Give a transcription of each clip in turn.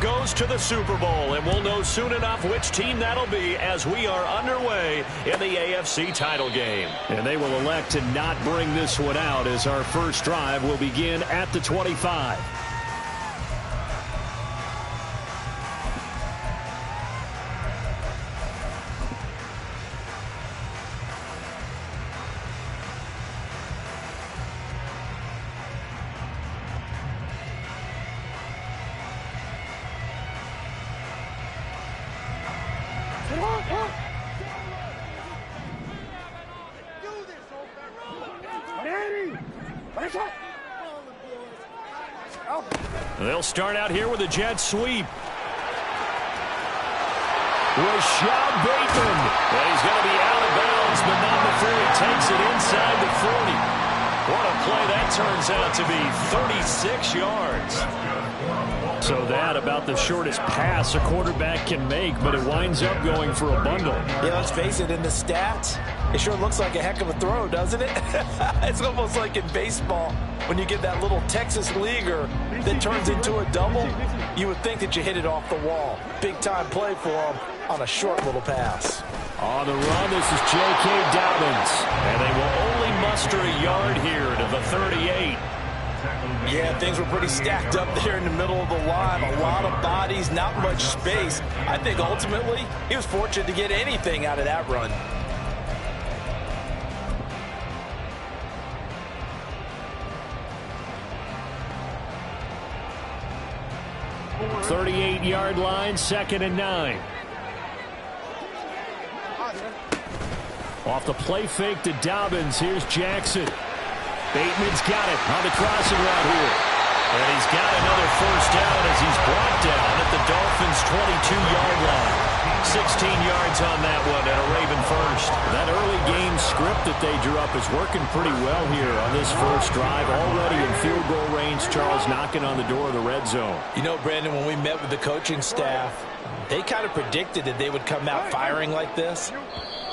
goes to the Super Bowl, and we'll know soon enough which team that'll be as we are underway in the AFC title game. And they will elect to not bring this one out as our first drive will begin at the 25. They'll start out here with a jet sweep. Rashad Bateman. Well, he's going to be out of bounds, but not before he takes it inside the 40. What a play that turns out to be, 36 yards. So that about the shortest pass a quarterback can make, but it winds up going for a bundle. Yeah, let's face it, in the stats, it sure looks like a heck of a throw, doesn't it? It's almost like in baseball when you get that little Texas leaguer that turns into a double. You would think that you hit it off the wall. Big-time play for him on a short little pass. On the run, this is J.K. Dobbins. And they will only muster a yard here to the 38. Yeah, things were pretty stacked up there in the middle of the line. A lot of bodies, not much space. I think ultimately he was fortunate to get anything out of that run. 38-yard line, 2nd and 9. Off the play fake to Dobbins. Here's Jackson. Bateman's got it on the crossing route here. And he's got another first down as he's brought down at the Dolphins' 22-yard line. 16 yards on that one and a Raven first. That early game script that they drew up is working pretty well here on this first drive. Already in field goal range, Charles knocking on the door of the red zone. You know, Brandon, when we met with the coaching staff, they kind of predicted that they would come out firing like this.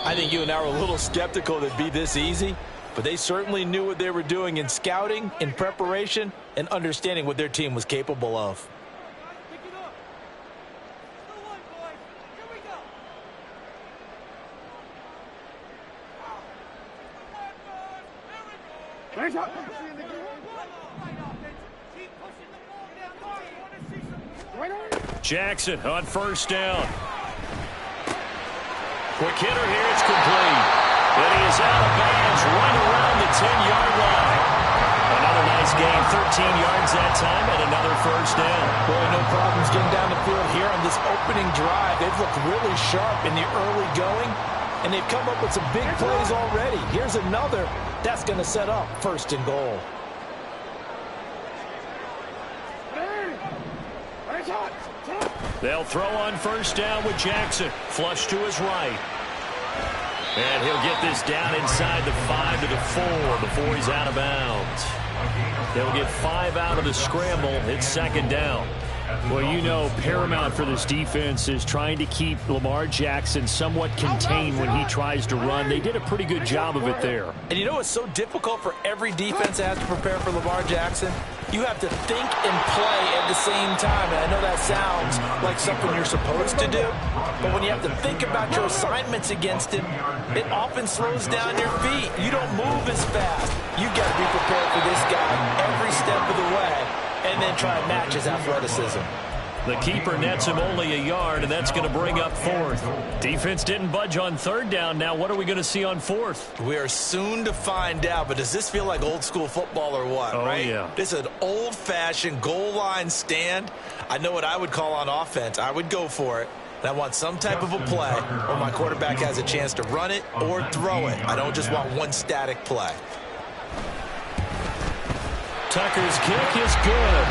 I think you and I were a little skeptical that it'd be this easy, but they certainly knew what they were doing in scouting, in preparation, and understanding what their team was capable of. Jackson on first down. Quick hitter here, it's complete. And he is out of bounds right around the 10-yard line. Another nice gain, 13 yards that time, and another first down. Boy, no problems getting down the field here on this opening drive. They've looked really sharp in the early going, and they've come up with some big plays already. Here's another. That's going to set up 1st and goal. They'll throw on first down with Jackson. Flush to his right. And he'll get this down inside the 5 to the 4 before he's out of bounds. They'll get 5 out of the scramble. It's 2nd down. Well, you know, paramount for this defense is trying to keep Lamar Jackson somewhat contained when he tries to run. They did a pretty good job of it there. And you know it's so difficult for every defense that has to prepare for Lamar Jackson? You have to think and play at the same time. And I know that sounds like something you're supposed to do, but when you have to think about your assignments against him, it often slows down your feet. You don't move as fast. You got to be prepared for this guy every step of the way, and then try and match his athleticism. The keeper nets him only a yard, and that's going to bring up 4th. Defense didn't budge on 3rd down. Now what are we going to see on 4th? We are soon to find out, but does this feel like old school football or what, right? Yeah. This is an old-fashioned goal line stand. I know what I would call on offense. I would go for it. And I want some type of a play where my quarterback has a chance to run it or throw it. I don't just want one static play. Tucker's kick is good.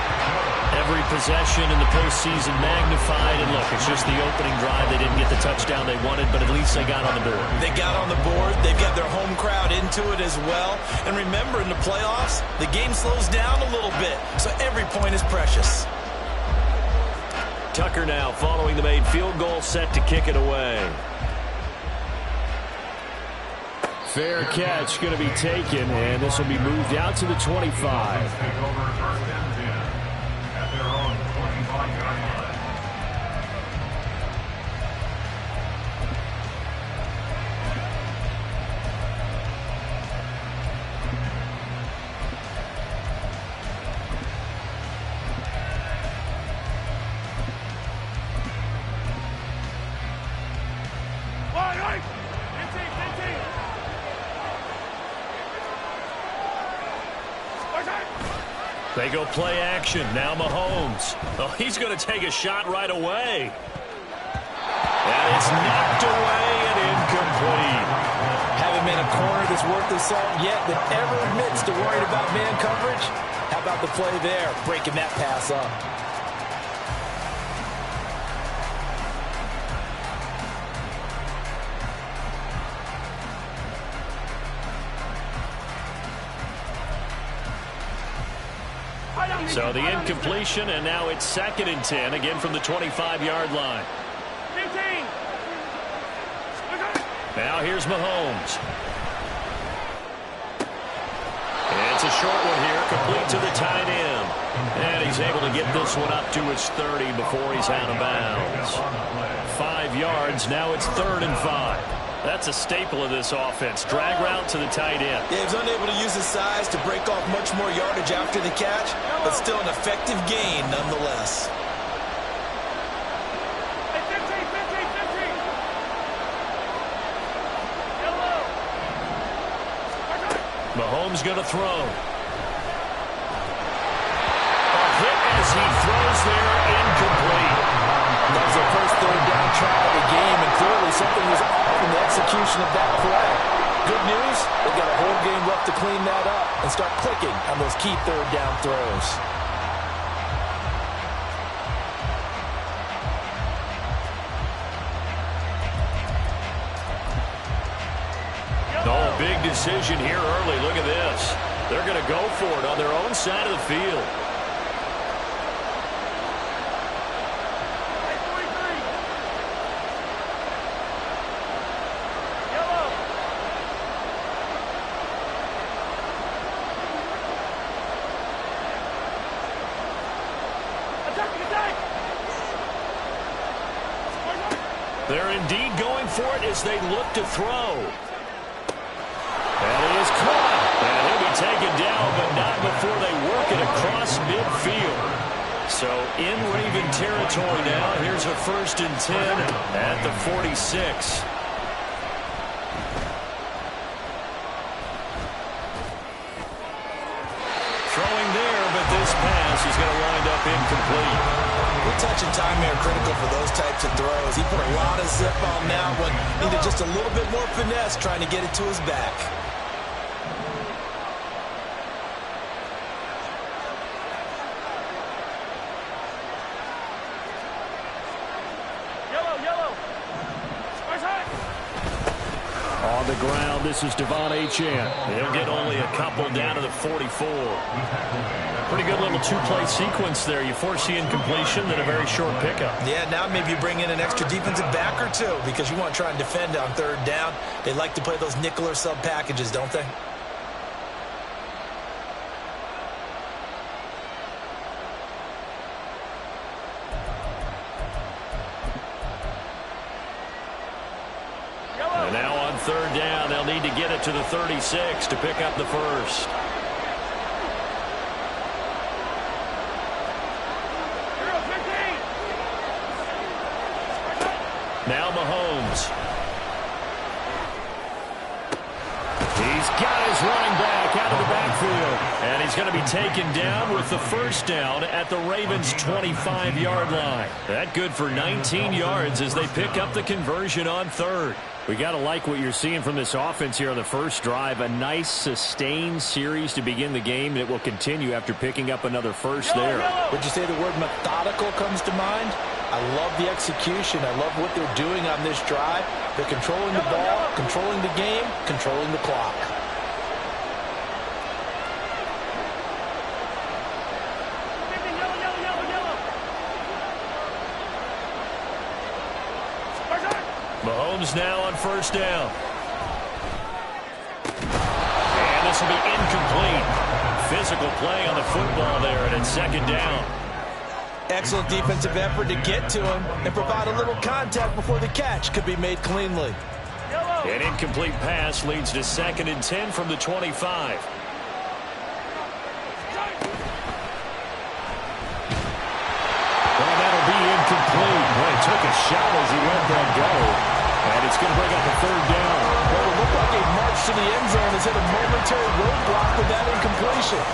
Every possession in the postseason magnified. And look, it's just the opening drive. They didn't get the touchdown they wanted, but at least they got on the board. They got on the board. They've got their home crowd into it as well. And remember, in the playoffs, the game slows down a little bit, so every point is precious. Tucker now following the made field goal, set to kick it away. Fair catch going to be taken, and this will be moved out to the 25. They go play action. Now Mahomes. Oh, he's going to take a shot right away. And it's knocked away and incomplete. Haven't been a corner that's worth the salt yet that ever admits to worrying about man coverage. How about the play there, breaking that pass up? So the incompletion, and now it's 2nd and 10, again from the 25-yard line. 15. Now here's Mahomes. It's a short one here, complete to the tight end. And he's able to get this one up to his 30 before he's out of bounds. 5 yards, now it's 3rd and 5. That's a staple of this offense. Drag route to the tight end. Yeah, he was unable to use his size to break off much more yardage after the catch, but still an effective gain nonetheless. Hey, 15, 15, 15. Yellow. Mahomes going to throw. A hit as he throws there, incomplete. That was their first 3rd down try of the game, and clearly something was off in the execution of that play. Good news, they've got a whole game left to clean that up and start clicking on those key 3rd down throws. Oh, big decision here early. Look at this. They're going to go for it on their own side of the field. They're indeed going for it as they look to throw. And he is caught. And he'll be taken down, but not before they work it across midfield. So in Raven territory now. Here's a 1st and 10 at the 46. Throwing there, but this pass is going to wind up incomplete. Good touch and time here critical for those types of throws. He put a lot of zip on that one. Needed just a little bit more finesse trying to get it to his back. On the ground, this is Devon Achane. He'll get only a couple down to the 44. Pretty good little 2-play sequence there. You force the incompletion, then a very short pickup. Yeah, now maybe you bring in an extra defensive back or two because you want to try and defend on 3rd down. They like to play those nickel or sub packages, don't they? And now on 3rd down, they'll need to get it to the 36 to pick up the first. Now Mahomes. He's got his running back out of the backfield. And he's going to be taken down with the 1st down at the Ravens' 25-yard line. That good for 19 yards as they pick up the conversion on 3rd. We got to like what you're seeing from this offense here on the first drive. A nice, sustained series to begin the game, and it will continue after picking up another first there. Would you say the word methodical comes to mind? I love the execution. I love what they're doing on this drive. They're controlling the ball, controlling the game, controlling the clock. Mahomes now on 1st down. And this will be incomplete. Physical play on the football there, and it's 2nd down. Excellent defensive effort to get to him and provide a little contact before the catch could be made cleanly. An incomplete pass leads to 2nd and 10 from the 25. Well, that'll be incomplete. Boy, he took a shot as he let that go. And it's going to bring up a 3rd down. Well, it looked like a march to the end zone has hit a momentary roadblock with that incompletion.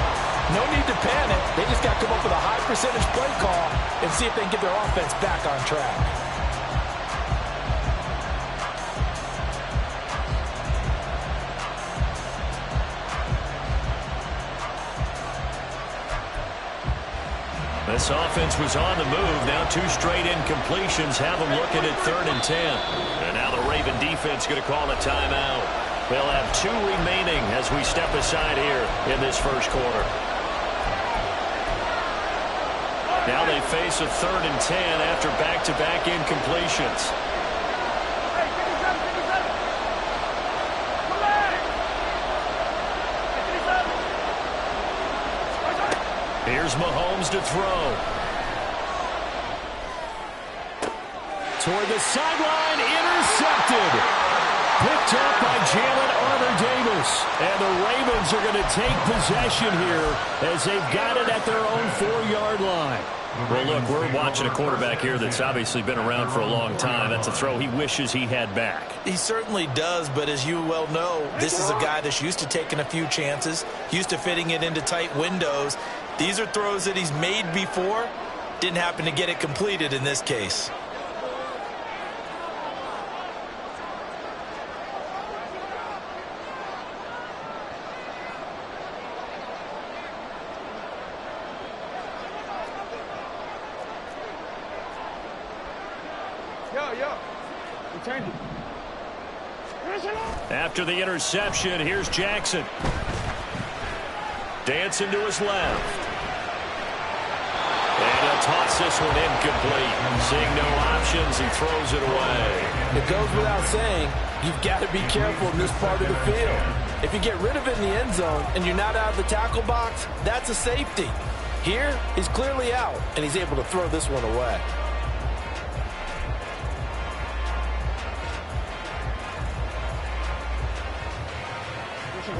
No need to panic. They just got to come up with a high percentage play call and see if they can get their offense back on track. This offense was on the move. Now 2 straight incompletions have them looking at 3rd and 10. And now the Raven defense going to call a timeout. They'll have 2 remaining as we step aside here in this first quarter. Now they face a 3rd and 10 after back-to-back incompletions. Here's Mahomes to throw. Toward the sideline, intercepted. Picked up by Jalen Armour-Davis. And the Ravens are going to take possession here as they've got it at their own 4-yard line. Well, look, we're watching a quarterback here that's obviously been around for a long time. That's a throw he wishes he had back. He certainly does, but as you well know, this is a guy that's used to taking a few chances, used to fitting it into tight windows. These are throws that he's made before. Didn't happen to get it completed in this case. After the interception, here's Jackson. Dancing to his left. And he'll toss this one incomplete. Seeing no options, he throws it away. It goes without saying, you've got to be careful in this part of the field. If you get rid of it in the end zone and you're not out of the tackle box, that's a safety. Here, he's clearly out, and he's able to throw this one away.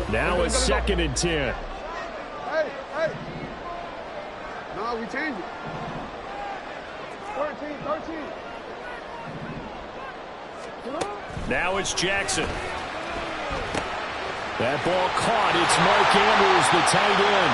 Now it's 2nd and 10. Hey. No, we changed it. 13. Now it's Jackson. That ball caught. It's Mark Andrews, the tight end.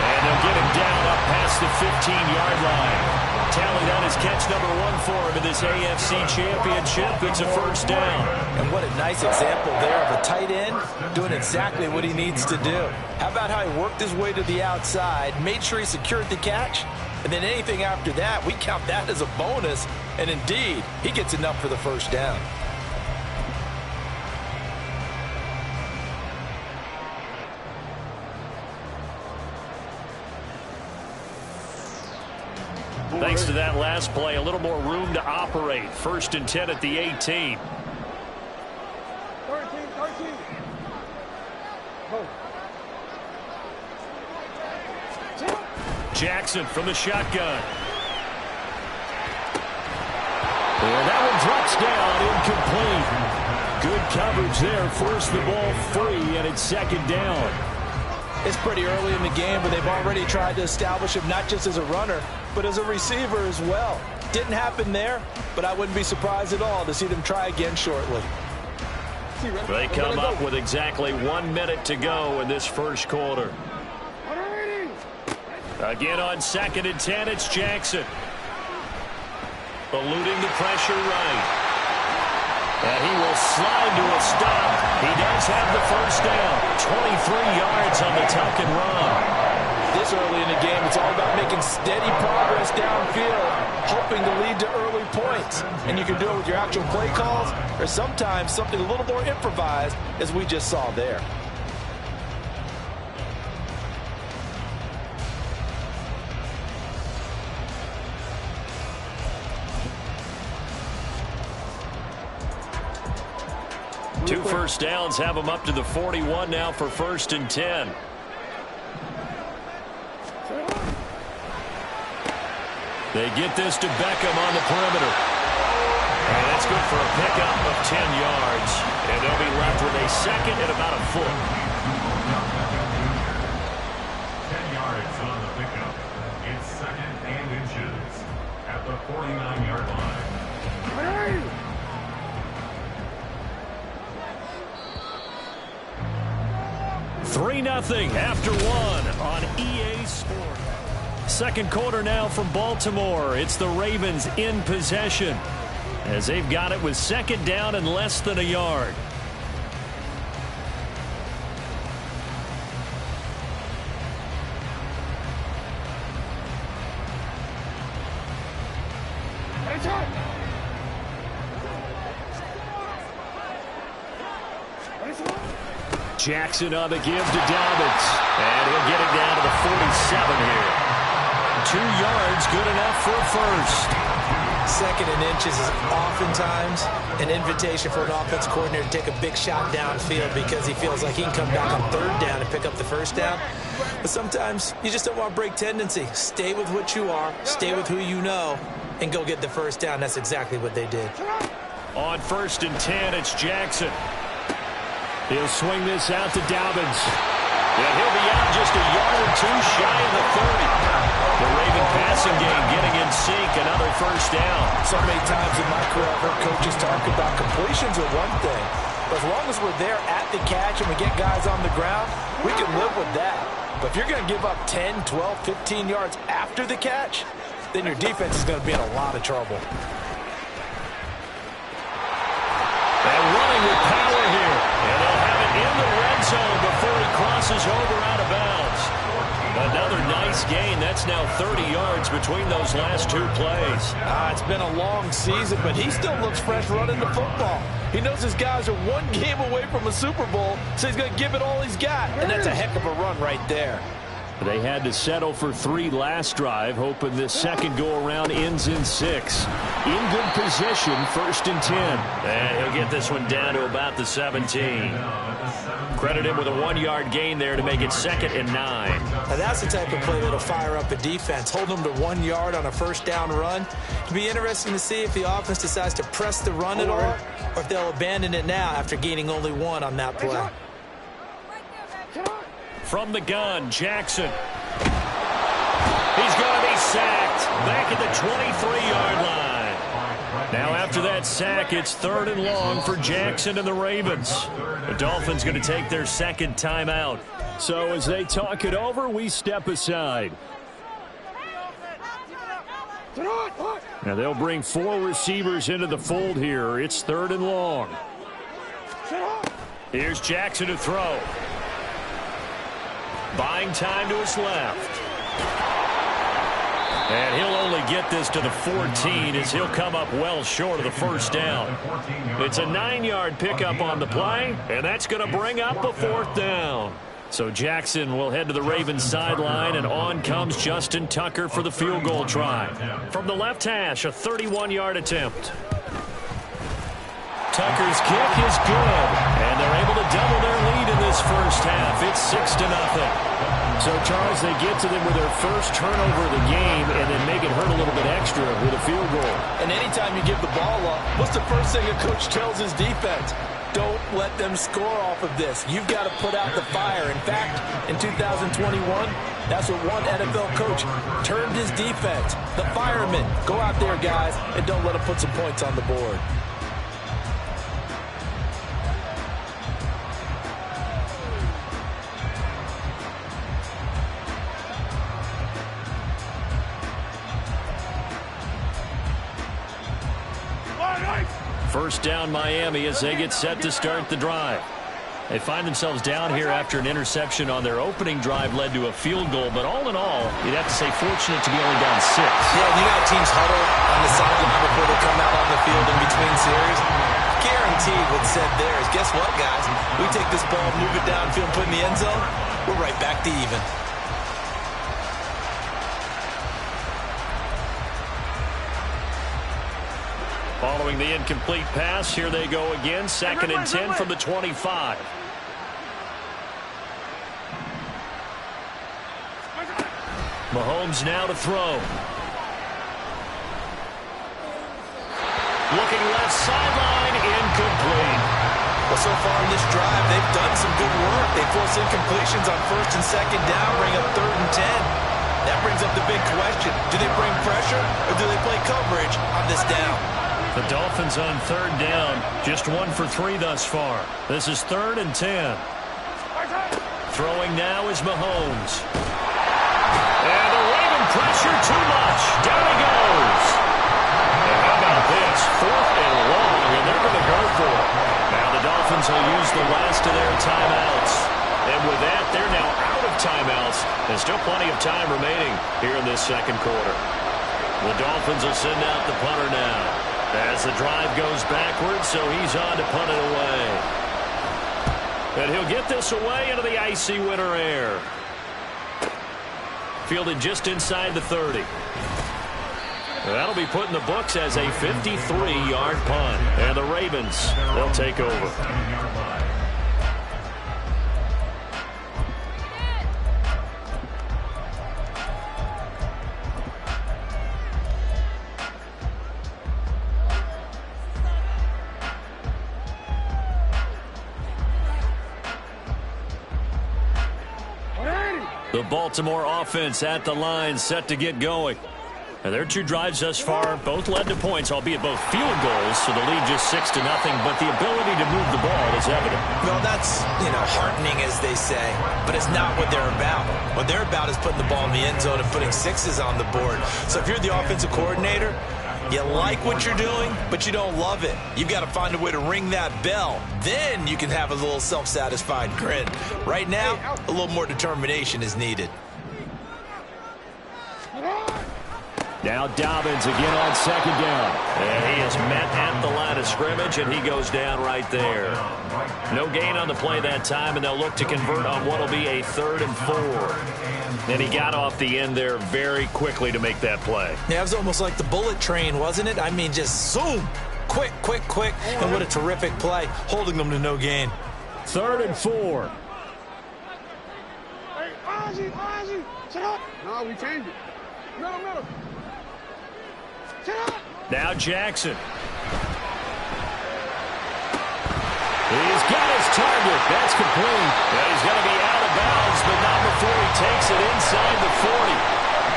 And they'll get him down up past the 15-yard line. Tally that is catch number 1 for him in this AFC Championship. It's a first down. And what a nice example there of a tight end doing exactly what he needs to do. How about how he worked his way to the outside, made sure he secured the catch, and then anything after that, we count that as a bonus. And indeed, he gets enough for the first down. Thanks to that last play, a little more room to operate. 1st and 10 at the 18. 13. Jackson from the shotgun. And that one drops down, incomplete. Good coverage there, forced the ball free, and it's 2nd down. It's pretty early in the game, but they've already tried to establish him not just as a runner, but as a receiver as well. Didn't happen there, but I wouldn't be surprised at all to see them try again shortly. They come up with exactly 1 minute to go in this first quarter. Again on 2nd and 10, it's Jackson. Eluding the pressure right. And he will slide to a stop. He does have the first down. 23 yards on the tuck and run. This early in the game, it's all about making steady progress downfield, hoping to lead to early points. And you can do it with your actual play calls, or sometimes something a little more improvised, as we just saw there. Two first downs have them up to the 41 now for 1st and 10. They get this to Beckham on the perimeter. And that's good for a pickup of 10 yards. And they'll be left with a 2nd and about a foot. 10 yards on the pickup. It's 2nd and inches at the 49-yard line. 3-0 after one on EA Sports. Second quarter now from Baltimore. It's the Ravens in possession as they've got it with second down and less than a yard. Jackson on the give to Dobbins. And he'll get it down to the 47 here. 2 yards, good enough for a first. Second and inches is oftentimes an invitation for an offense coordinator to take a big shot downfield because he feels like he can come back on third down and pick up the first down. But sometimes you just don't want to break tendency. Stay with what you are, stay with who you know, and go get the first down. That's exactly what they did. On 1st and 10, it's Jackson. He'll swing this out to Dobbins. And he'll be out just a yard or 2 shy of the 30. The Raven passing game getting in sync, another first down. So many times in my career I've heard coaches talk about completions are one thing. But as long as we're there at the catch and we get guys on the ground, we can live with that. But if you're going to give up 10, 12, 15 yards after the catch, then your defense is going to be in a lot of trouble. And running with power here. And they'll have it in the red zone before he crosses over out of bounds. Another nice gain. That's now 30 yards between those last 2 plays. It's been a long season, but he still looks fresh running the football. He knows his guys are 1 game away from a Super Bowl, so he's going to give it all he's got. And that's a heck of a run right there. They had to settle for 3 last drive, hoping this second go-around ends in 6. In good position, 1st and 10. And he'll get this one down to about the 17. Credit him with a 1-yard gain there to make it 2nd and 9. Now that's the type of play that'll fire up a defense. Hold them to 1 yard on a first down run. It'll be interesting to see if the offense decides to press the run at all, or if they'll abandon it now after gaining only 1 on that play. From the gun, Jackson. He's going to be sacked back at the 23-yard line. Now after that sack, it's 3rd and long for Jackson and the Ravens. The Dolphins going to take their second timeout. So as they talk it over, we step aside. Now they'll bring 4 receivers into the fold here. It's 3rd and long. Here's Jackson to throw. Buying time to his left. And he'll only get this to the 14 as he'll come up well short of the first down. It's a 9-yard pickup on the play, and that's going to bring up a 4th down. So Jackson will head to the Ravens sideline, and on comes Justin Tucker for the field goal try. From the left hash, a 31-yard attempt. Tucker's kick is good, and they're able to double their lead in this first half. It's 6-0. So, Charles, they get to them with their first turnover of the game and then make it hurt a little bit extra with a field goal. And anytime you give the ball up, what's the first thing a coach tells his defense? Don't let them score off of this. You've got to put out the fire. In fact, in 2021, that's what one NFL coach termed his defense. The firemen. Go out there, guys, and don't let them put some points on the board. First down Miami as they get set to start the drive. They find themselves down here after an interception on their opening drive led to a field goal. But all in all, you'd have to say fortunate to be only down 6. Yeah, you got teams huddle on the sideline before they come out on the field in between series. Guaranteed what's said there is, guess what, guys? We take this ball, move it downfield, put it in the end zone, we're right back to even. Following the incomplete pass, here they go again. 2nd and 10 from the 25. Mahomes now to throw. Looking left sideline, incomplete. Well, so far in this drive, they've done some good work. They force incompletions on 1st and 2nd down, bring up 3rd and 10. That brings up the big question. Do they bring pressure or do they play coverage on this down? The Dolphins on 3rd down, just 1 for 3 thus far. This is 3rd and 10. Throwing now is Mahomes. And the Raven pressure too much. Down he goes. And how about this? 4th and long, and they're going to go for it. Now the Dolphins will use the last of their timeouts. And with that, they're now out of timeouts. There's still plenty of time remaining here in this second quarter. The Dolphins will send out the punter now. As the drive goes backwards, so he's on to punt it away. And he'll get this away into the icy winter air. Fielded just inside the 30. That'll be put in the books as a 53-yard punt. And the Ravens, they'll take over. The Baltimore offense at the line, set to get going. And their 2 drives thus far both led to points, albeit both field goals, so the lead just 6-0, but the ability to move the ball is evident. Well, that's, heartening, as they say, but it's not what they're about. What they're about is putting the ball in the end zone and putting 6s on the board. So if you're the offensive coordinator, you like what you're doing, but you don't love it. You've got to find a way to ring that bell. Then you can have a little self-satisfied grin. Right now, a little more determination is needed. Now Dobbins again on 2nd down. And he is met at the line of scrimmage, and he goes down right there. No gain on the play that time, and they'll look to convert on what will be a 3rd and 4. And he got off the end there very quickly to make that play. Yeah, it was almost like the bullet train, wasn't it? I mean, just zoom. Quick, quick, quick. And what a terrific play, holding them to no gain. 3rd and 4. Hey, Ozzie, shut up. No, we changed it. Middle. Shut up. Now Jackson. He's got his target. That's complete. And he's going to be out of bounds, but not before he takes it inside the 40.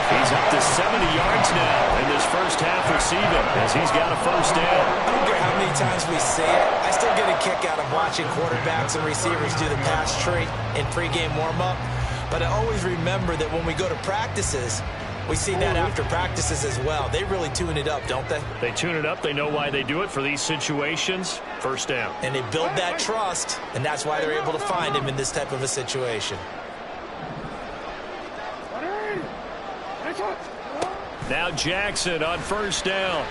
He's up to 70 yards now in this first half receiving as he's got a first down. I don't care how many times we see it. I still get a kick out of watching quarterbacks and receivers do the pass tree in pregame warm-up. But I always remember that when we go to practices, we see that after practices as well. They really tune it up, don't they? They tune it up. They know why they do it for these situations. First down. And they build that trust, and that's why they're able to find him in this type of a situation. Now Jackson on first down.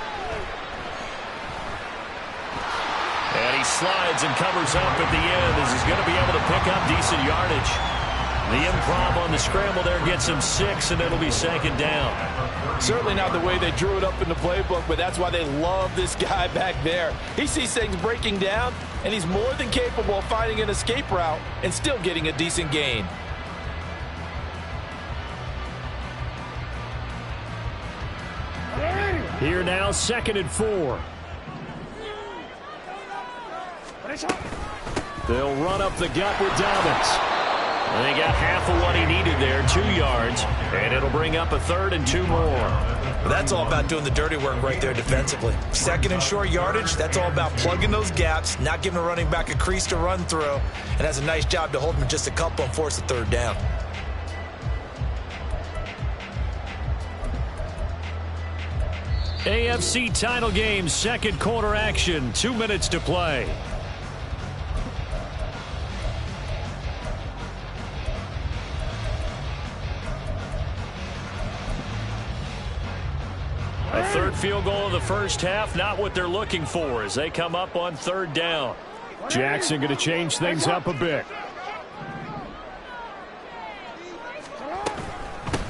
And he slides and covers up at the end as he's going to be able to pick up decent yardage. The improv on the scramble there gets him 6, and it'll be 2nd down. Certainly not the way they drew it up in the playbook, but that's why they love this guy back there. He sees things breaking down, and he's more than capable of finding an escape route and still getting a decent gain. Here now, 2nd and 4. They'll run up the gut with Dobbins. And they got half of what he needed there, 2 yards, and it'll bring up a 3rd and 2 more. Well, that's all about doing the dirty work right there defensively. 2nd and short yardage, that's all about plugging those gaps, not giving a running back a crease to run through, and has a nice job to hold him just a couple and force the 3rd down. AFC title game, second quarter action, 2 minutes to play. A 3rd field goal of the first half, not what they're looking for as they come up on 3rd down. Jackson going to change things up a bit.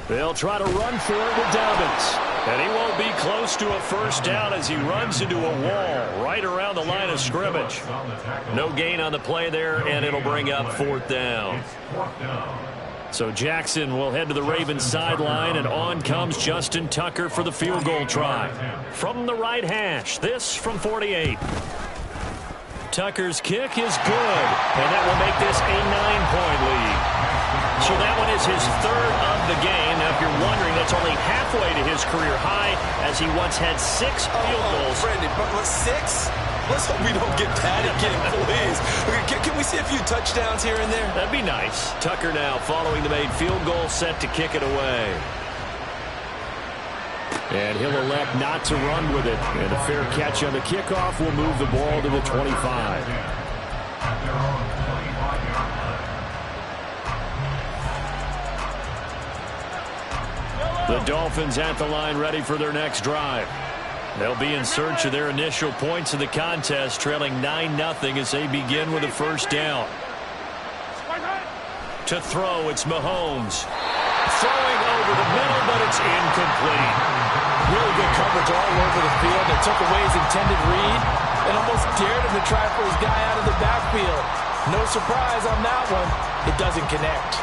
They'll try to run for it with Dobbins. And he won't be close to a first down as he runs into a wall right around the line of scrimmage. No gain on the play there, and it'll bring up 4th down. So Jackson will head to the Ravens sideline, and on comes Justin Tucker for the field goal try. From the right hash, this from 48. Tucker's kick is good, and that will make this a 9-point lead. So that one is his 3rd of the game. Now, if you're wondering, that's only halfway to his career high, as he once had 6 field goals. Brandon, but 6? Let's hope we don't get that again, please. Can we see a few touchdowns here and there? That'd be nice. Tucker now following the made field goal, set to kick it away. And he'll elect not to run with it. And a fair catch on the kickoff will move the ball to the 25. The Dolphins at the line ready for their next drive. They'll be in search of their initial points in the contest, trailing 9-0 as they begin with a first down. To throw, it's Mahomes. Throwing over the middle, but it's incomplete. Really good coverage all over the field. They took away his intended read and almost dared him to try for his guy out of the backfield. No surprise on that one. It doesn't connect.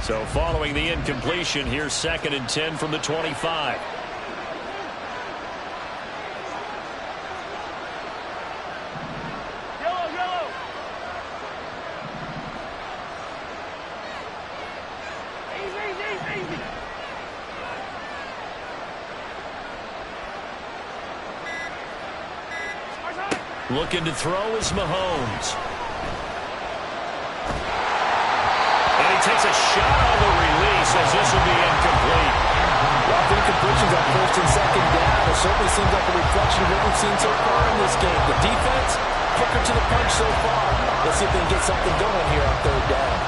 So following the incompletion, here's 2nd and 10 from the 25. Looking to throw is Mahomes. And he takes a shot on the release as this will be incomplete. Well, incompletions on 1st and 2nd down. It certainly seems like a reflection of what we've seen so far in this game. The defense, quicker to the punch so far. Let's see if they can get something going here on 3rd down.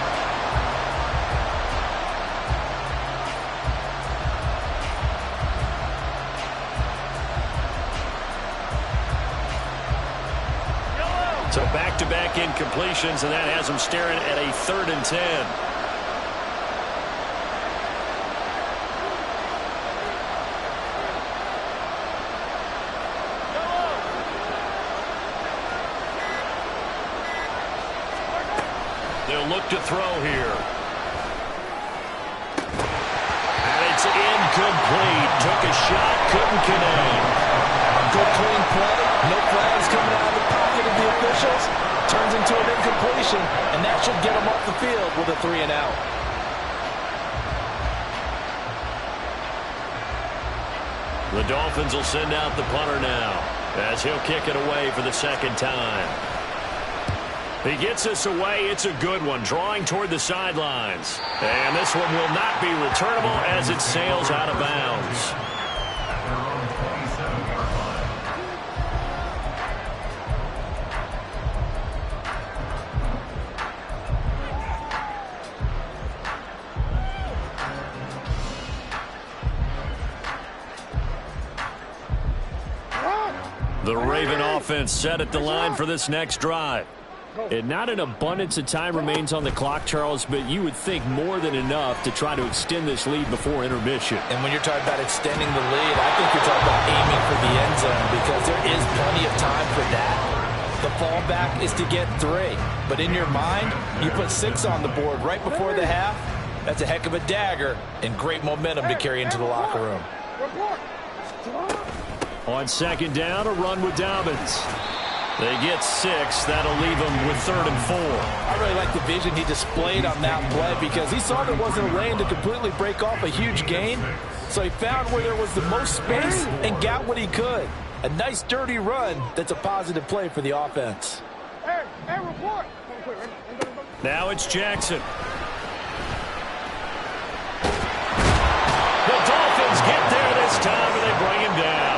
So back-to-back incompletions, and that has them staring at a 3rd and 10. They'll look to throw here. And it's incomplete. Took a shot, couldn't connect. Good clean play. No flags coming out of the pocket of the officials. Turns into an incompletion, and that should get them off the field with a 3 and out. The Dolphins will send out the punter now as he'll kick it away for the 2nd time. He gets this away. It's a good one, drawing toward the sidelines. And this one will not be returnable as it sails out of bounds. The Raven offense set at the line for this next drive. And not an abundance of time remains on the clock, Charles, but you would think more than enough to try to extend this lead before intermission. And when you're talking about extending the lead, I think you're talking about aiming for the end zone because there is plenty of time for that. The fallback is to get 3. But in your mind, you put 6 on the board right before the half. That's a heck of a dagger and great momentum to carry into the locker room. On 2nd down, a run with Dobbins. They get 6. That'll leave them with 3rd and 4. I really like the vision he displayed on that play because he saw there wasn't a lane to completely break off a huge gain. So he found where there was the most space and got what he could. A nice, dirty run that's a positive play for the offense. Hey, report. Now it's Jackson. The Dolphins get there this time, and they bring him down.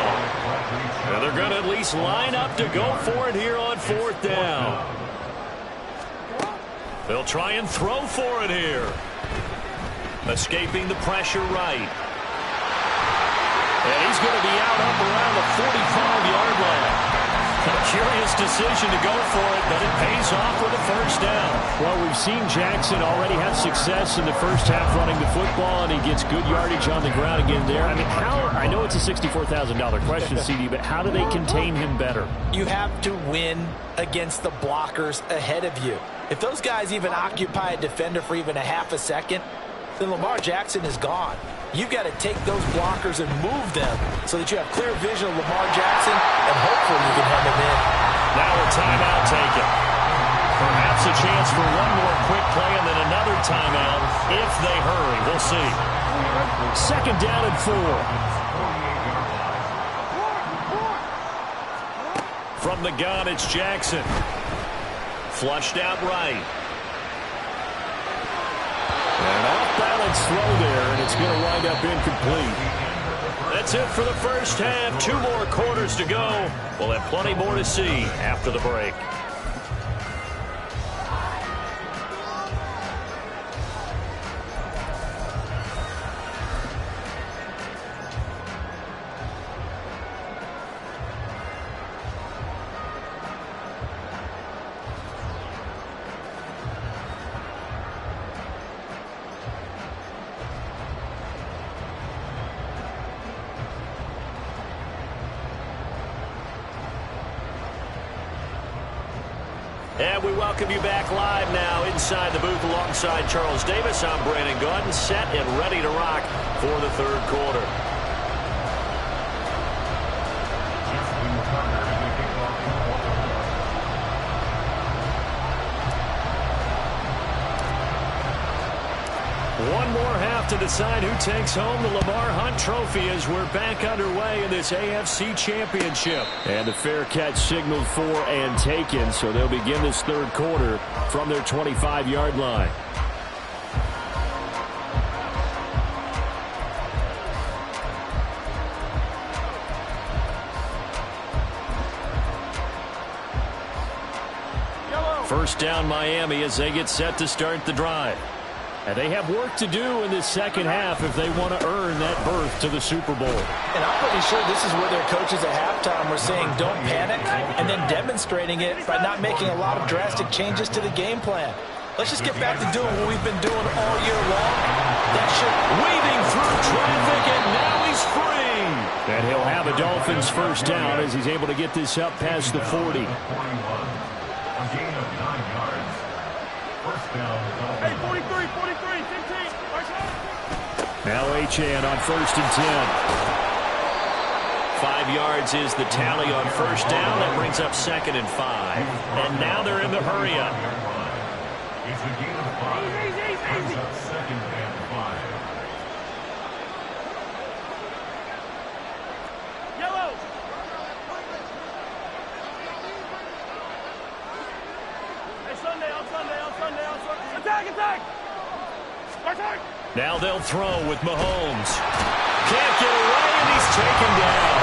And they're going to at least line up to go for it here on 4th down. They'll try and throw for it here. Escaping the pressure right. And he's going to be out up around the 45-yard line. A curious decision to go for it, but it pays off with a first down. Well, we've seen Jackson already have success in the first half running the football, and he gets good yardage on the ground again there. I mean, I know it's a $64,000 question, CD, but how do they contain him better? You have to win against the blockers ahead of you. If those guys even occupy a defender for even a half a second, then Lamar Jackson is gone. You've got to take those blockers and move them so that you have clear vision of Lamar Jackson, and hopefully you can hem him in. Now a timeout taken. Perhaps a chance for one more quick play and then another timeout if they hurry. We'll see. Second down and 4. From the gun, it's Jackson. Flushed out right. An off-balance throw there, and it's going to wind up incomplete. That's it for the first half. 2 more quarters to go. We'll have plenty more to see after the break. And we welcome you back live now inside the booth alongside Charles Davis. I'm Brandon Gaudin, set and ready to rock for the third quarter. One more half to decide who takes home the Lamar Hunt Trophy as we're back underway in this AFC Championship. And the fair catch signaled for and taken, so they'll begin this third quarter from their 25-yard line. First down Miami as they get set to start the drive. And they have work to do in this second half if they want to earn that berth to the Super Bowl. And I'm pretty sure this is where their coaches at halftime were saying don't panic and then demonstrating it by not making a lot of drastic changes to the game plan. Let's just get back to doing what we've been doing all year long. That should weaving through traffic, and now he's free. And he'll have a Dolphins first down as he's able to get this up past the 40. A gain of 9 yards. First down. Hey, 43, 15. Now Achane on first and 10. 5 yards is the tally on first down. That brings up second and 5. And now they're in the hurry-up. It's a gain of 5. Brings up second and 5. Yellow. Hey, Sunday. Attack. Now they'll throw with Mahomes. Can't get away, and he's taken down.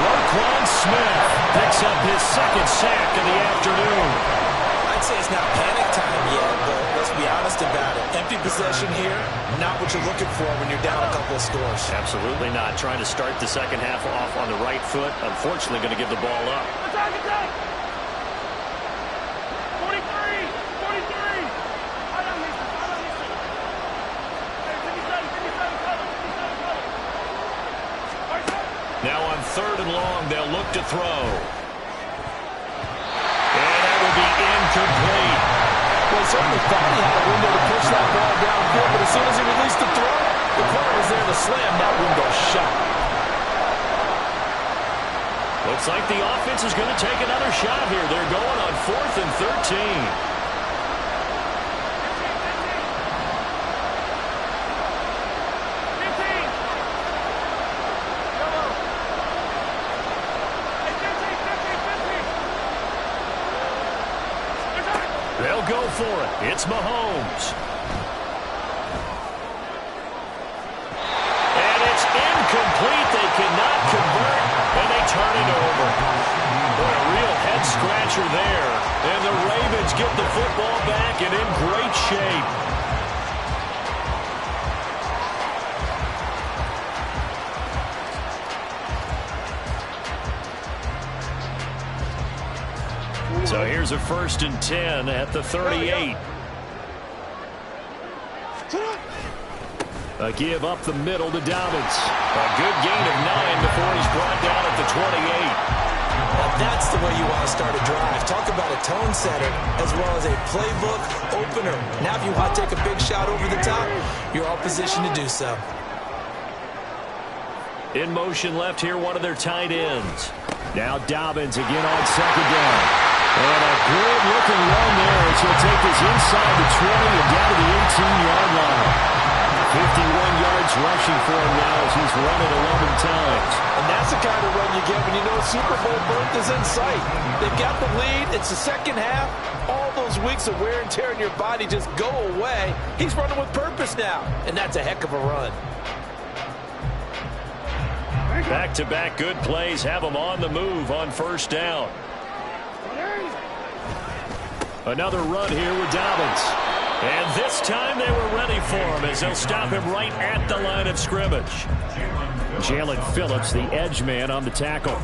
Roquan Smith picks up his second sack of the afternoon. I'd say it's not panic time yet, but let's be honest about it. Empty possession here, not what you're looking for when you're down a couple of scores. Absolutely not. Trying to start the second half off on the right foot. Unfortunately, going to give the ball up. Attack. 43. Now on third and long, they'll look to throw. And that will be incomplete. Well, certainly thought he had a window to push that ball downfield, but as soon as he released the throw, the corner was there to slam that window shut. Looks like the offense is going to take another shot here. They're going on 4th and 13. They'll go for it. It's Mahomes. And it's incomplete. They cannot convert, and they turn it over. Boy, a real head-scratcher there. And the Ravens get the football back and in great shape. So here's a 1st and 10 at the 38. A give up the middle to Dobbins. A good gain of 9 before he's brought down at the 28. Now that's the way you want to start a drive. Talk about a tone setter as well as a playbook opener. Now if you want to take a big shot over the top, you're all positioned to do so. In motion left here, one of their tight ends. Now Dobbins again on second down. And a good-looking run there as he'll take this inside the 20 and down to the 18-yard line. 51 yards yards rushing for him now as he's run it 11 times. And that's the kind of run you get when you know Super Bowl berth is in sight. They've got the lead. It's the second half. All those weeks of wear and tear in your body just go away. He's running with purpose now, and that's a heck of a run. Back-to-back good plays have him on the move on first down. Another run here with Dobbins. And this time they were ready for him as they'll stop him right at the line of scrimmage. Jalen Phillips, the edge man on the tackle.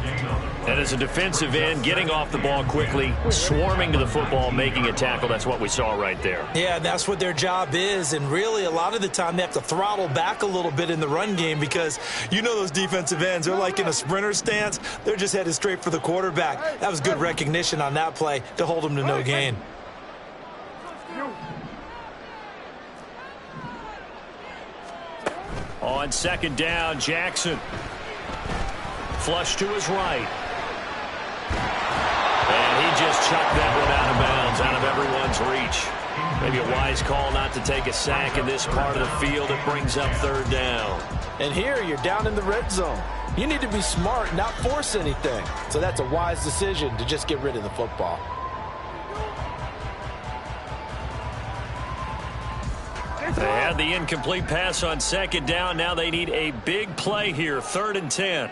And as a defensive end, getting off the ball quickly, swarming to the football, making a tackle. That's what we saw right there. Yeah, that's what their job is. And really, a lot of the time, they have to throttle back a little bit in the run game because you know those defensive ends, they're like in a sprinter stance. They're just headed straight for the quarterback. That was good recognition on that play to hold them to no gain. On second down, Jackson. Flush to his right. And he just chucked that one out of bounds, out of everyone's reach. Maybe a wise call not to take a sack in this part of the field. It brings up third down. And here you're down in the red zone. You need to be smart, not force anything. So that's a wise decision to just get rid of the football. They had the incomplete pass on second down. Now they need a big play here. 3rd and 10.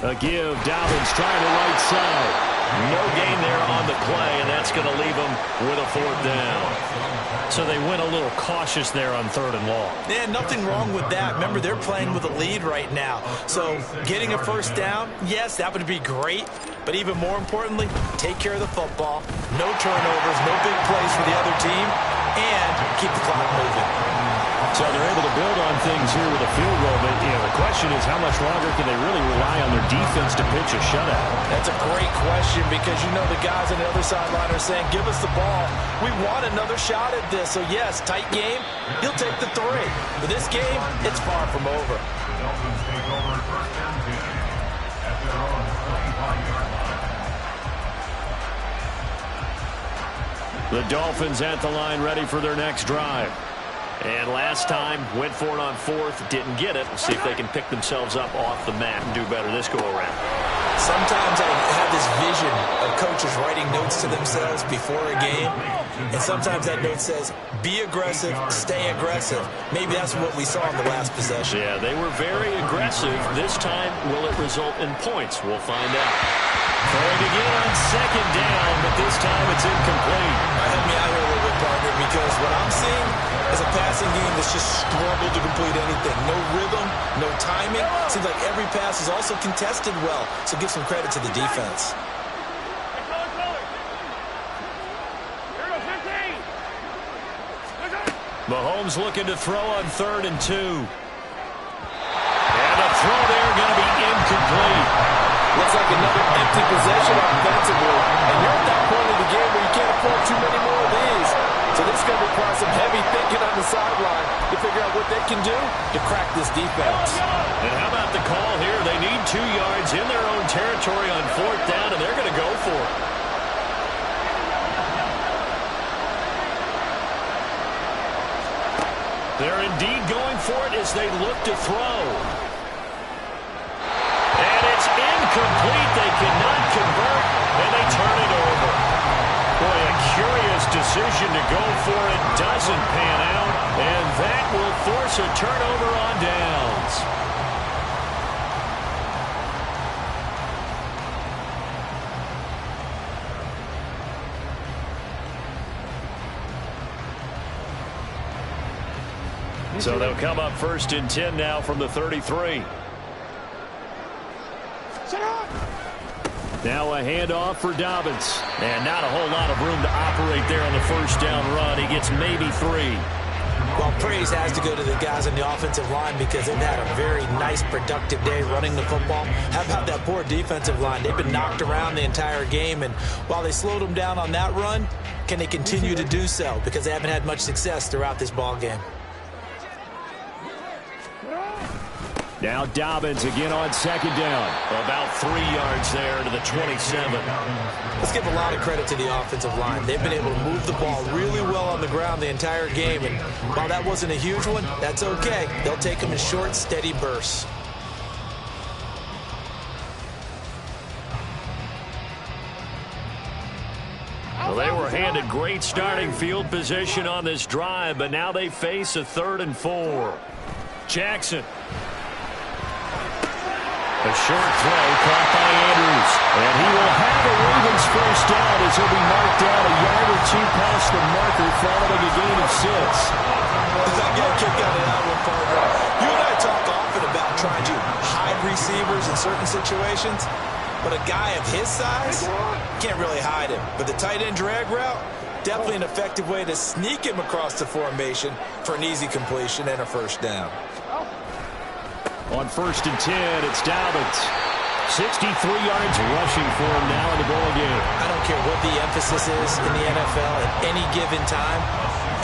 A give. Dobbins trying the right side. No gain there on the play, and that's going to leave them with a 4th down. So they went a little cautious there on 3rd and long. Yeah, nothing wrong with that. Remember, they're playing with a lead right now. So getting a 1st down, yes, that would be great. But even more importantly, take care of the football. No turnovers, no big plays for the other team, and keep the clock moving. So they're able to build on things here with a field goal. But the question is, how much longer can they really rely on their defense to pitch a shutout? That's a great question because you know the guys on the other sideline are saying, give us the ball. We want another shot at this. So, yes, tight game. He'll take the 3. But this game, it's far from over. Dolphins take over 1st and 10 at their own 25-yard line. The Dolphins at the line ready for their next drive. And last time, went for it on 4th, didn't get it. We'll see if they can pick themselves up off the mat and do better this go-around. Sometimes I have this vision of coaches writing notes to themselves before a game, and sometimes that note says, be aggressive, stay aggressive. Maybe that's what we saw in the last possession. Yeah, they were very aggressive. This time, will it result in points? We'll find out. Throwing again on second down, but this time it's incomplete. Help me out here a little bit, partner, because what I'm seeing is a passing game that's just struggled to complete anything. No rhythm, no timing. Seems like every pass is also contested well, so give some credit to the defense. Mahomes looking to throw on 3rd and 2. And the throw there going to be incomplete. Looks like another empty possession offensively. And you're at that point of the game where you can't afford too many more of these. So this is going to require some heavy thinking on the sideline to figure out what they can do to crack this defense. And how about the call here? They need 2 yards in their own territory on 4th down, and they're going to go for it. They're indeed going for it as they look to throw. And it's incomplete. They cannot convert, and they turn it over. Boy, a curious decision to go for it. Doesn't pan out, and that will force a turnover on downs. So they'll come up 1st and 10 now from the 33. Now a handoff for Dobbins. And not a whole lot of room to operate there on the 1st down run. He gets maybe 3. Well, praise has to go to the guys on the offensive line because they've had a very nice, productive day running the football. How about that poor defensive line? They've been knocked around the entire game, and while they slowed them down on that run, can they continue to do so? Because they haven't had much success throughout this ball game. Now Dobbins again on second down. About 3 yards there to the 27. Let's give a lot of credit to the offensive line. They've been able to move the ball really well on the ground the entire game. And while that wasn't a huge one, that's okay. They'll take them in short, steady bursts. Well, they were handed great starting field position on this drive, but now they face a 3rd and 4. Jackson. A short throw caught by Andrews. And he will have a Ravens first down as he'll be marked down a yard or 2 past the marker following a gain of 6. I got a kick out of that one, partner. You and I talk often about trying to hide receivers in certain situations. But a guy of his size, can't really hide him. But the tight end drag route, definitely an effective way to sneak him across the formation for an easy completion and a first down. On 1st and 10, it's Dobbins. 63 yards rushing for him now in the ball game. I don't care what the emphasis is in the NFL at any given time.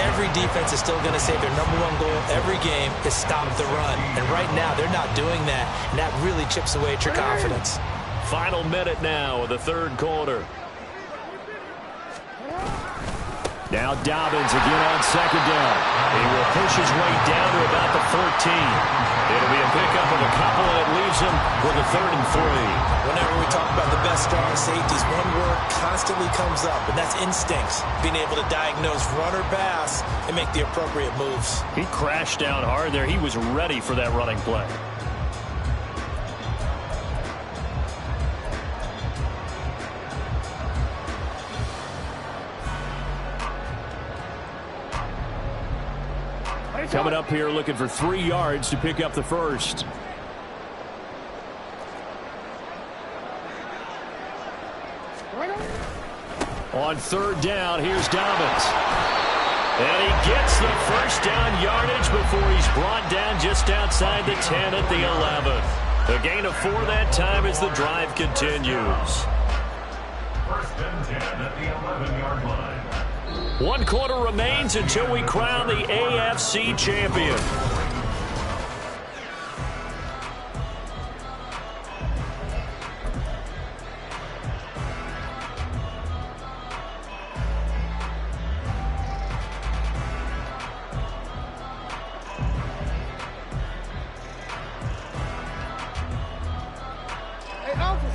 Every defense is still going to say their #1 goal every game is stop the run. And right now, they're not doing that, and that really chips away at your confidence. Final minute now of the 3rd quarter. Now Dobbins again on second down. He will push his way down to about the 14. It'll be a pickup of a couple, and it leaves him with a 3rd and 3. Whenever we talk about the best strong safeties, one word constantly comes up, and that's instincts. Being able to diagnose run or pass and make the appropriate moves. He crashed down hard there. He was ready for that running play. Coming up here looking for 3 yards to pick up the first. On 3rd down, here's Dobbins. And he gets the first down yardage before he's brought down just outside the 10 at the 11. A gain of 4 that time as the drive continues. 1st and 10 at the 11-yard line. 1 quarter remains until we crown the AFC champion.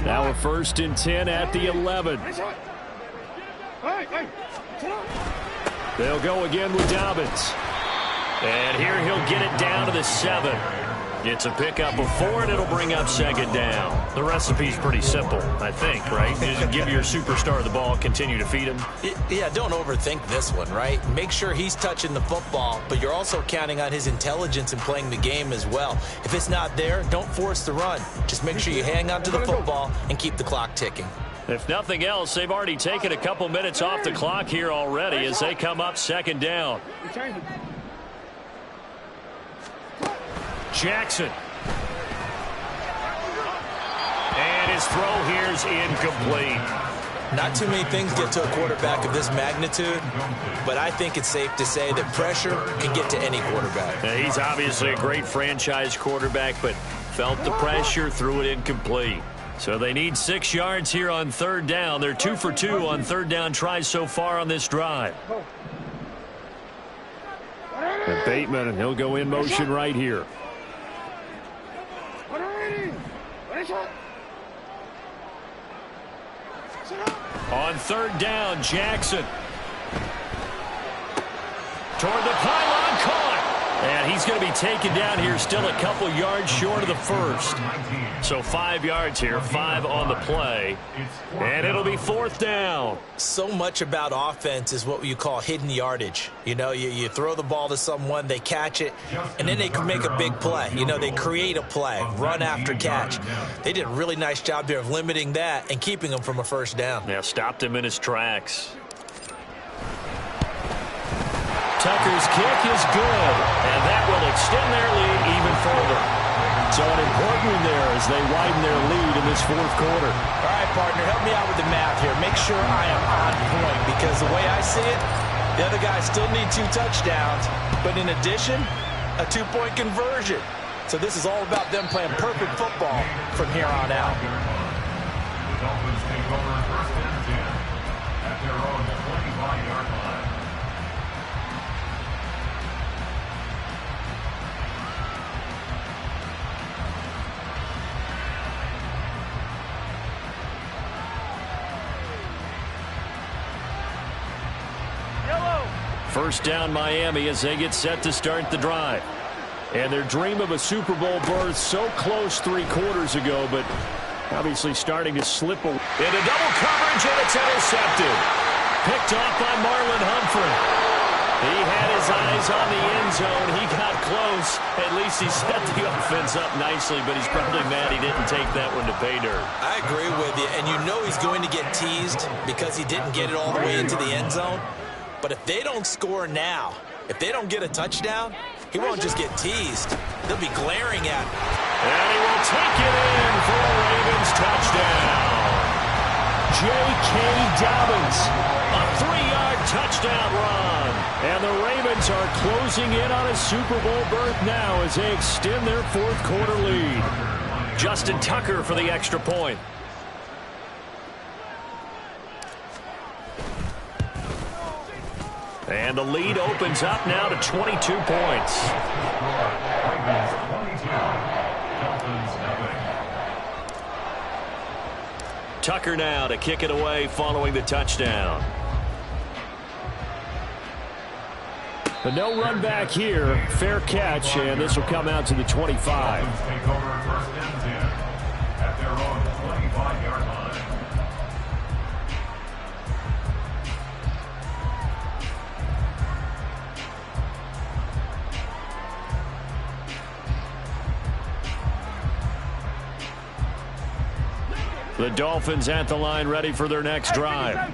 Now a 1st and 10 at the 11. They'll go again with Dobbins. And here he'll get it down to the 7. It's a pickup of 4, and it'll bring up 2nd down. The recipe's pretty simple, I think, right? Just give your superstar the ball, continue to feed him. Yeah, don't overthink this one, right? Make sure he's touching the football, but you're also counting on his intelligence in playing the game as well. If it's not there, don't force the run. Just make sure you hang on to the football and keep the clock ticking. If nothing else, they've already taken a couple minutes off the clock here already as they come up 2nd down. Jackson. And his throw here is incomplete. Not too many things get to a quarterback of this magnitude, but I think it's safe to say that pressure can get to any quarterback. He's obviously a great franchise quarterback, but felt the pressure, threw it incomplete. So they need 6 yards here on 3rd down. They're 2 for 2 on 3rd down tries so far on this drive. And Bateman, and he'll go in motion right here. On 3rd down, Jackson. Toward the pylon, caught. And he's going to be taken down here, still a couple yards short of the first. So 5 yards here, 5 on the play. And it'll be 4th down. So much about offense is what you call hidden yardage. You know, you throw the ball to someone, they catch it, and then they can make a big play. You know, they create a play, run after catch. They did a really nice job there of limiting that and keeping him from a first down. Yeah, stopped him in his tracks. Tucker's kick is good, and that will extend their lead even further. So an important one there as they widen their lead in this 4th quarter. All right, partner, help me out with the math here. Make sure I am on point, because the way I see it, the other guys still need 2 touchdowns, but in addition, a 2-point conversion. So this is all about them playing perfect football from here on out. The Dolphins take over first and 10 at their own 25-yard line. First down Miami as they get set to start the drive. And their dream of a Super Bowl berth so close 3 quarters ago, but obviously starting to slip away. Into double coverage, and it's intercepted. Picked off by Marlon Humphrey. He had his eyes on the end zone. He got close. At least he set the offense up nicely, but he's probably mad he didn't take that one to pay dirt. I agree with you, and you know he's going to get teased because he didn't get it all the way into the end zone. But if they don't score now, if they don't get a touchdown, he won't just get teased. They'll be glaring at him. And he will take it in for a Ravens touchdown. J.K. Dobbins, a 3-yard touchdown run. And the Ravens are closing in on a Super Bowl berth now as they extend their 4th quarter lead. Justin Tucker for the extra point. And the lead opens up now to 22 points. Tucker now to kick it away following the touchdown. But no run back here. Fair catch, and this will come out to the 25. Take over first and 10 at their own 25-yard line. The Dolphins at the line ready for their next drive.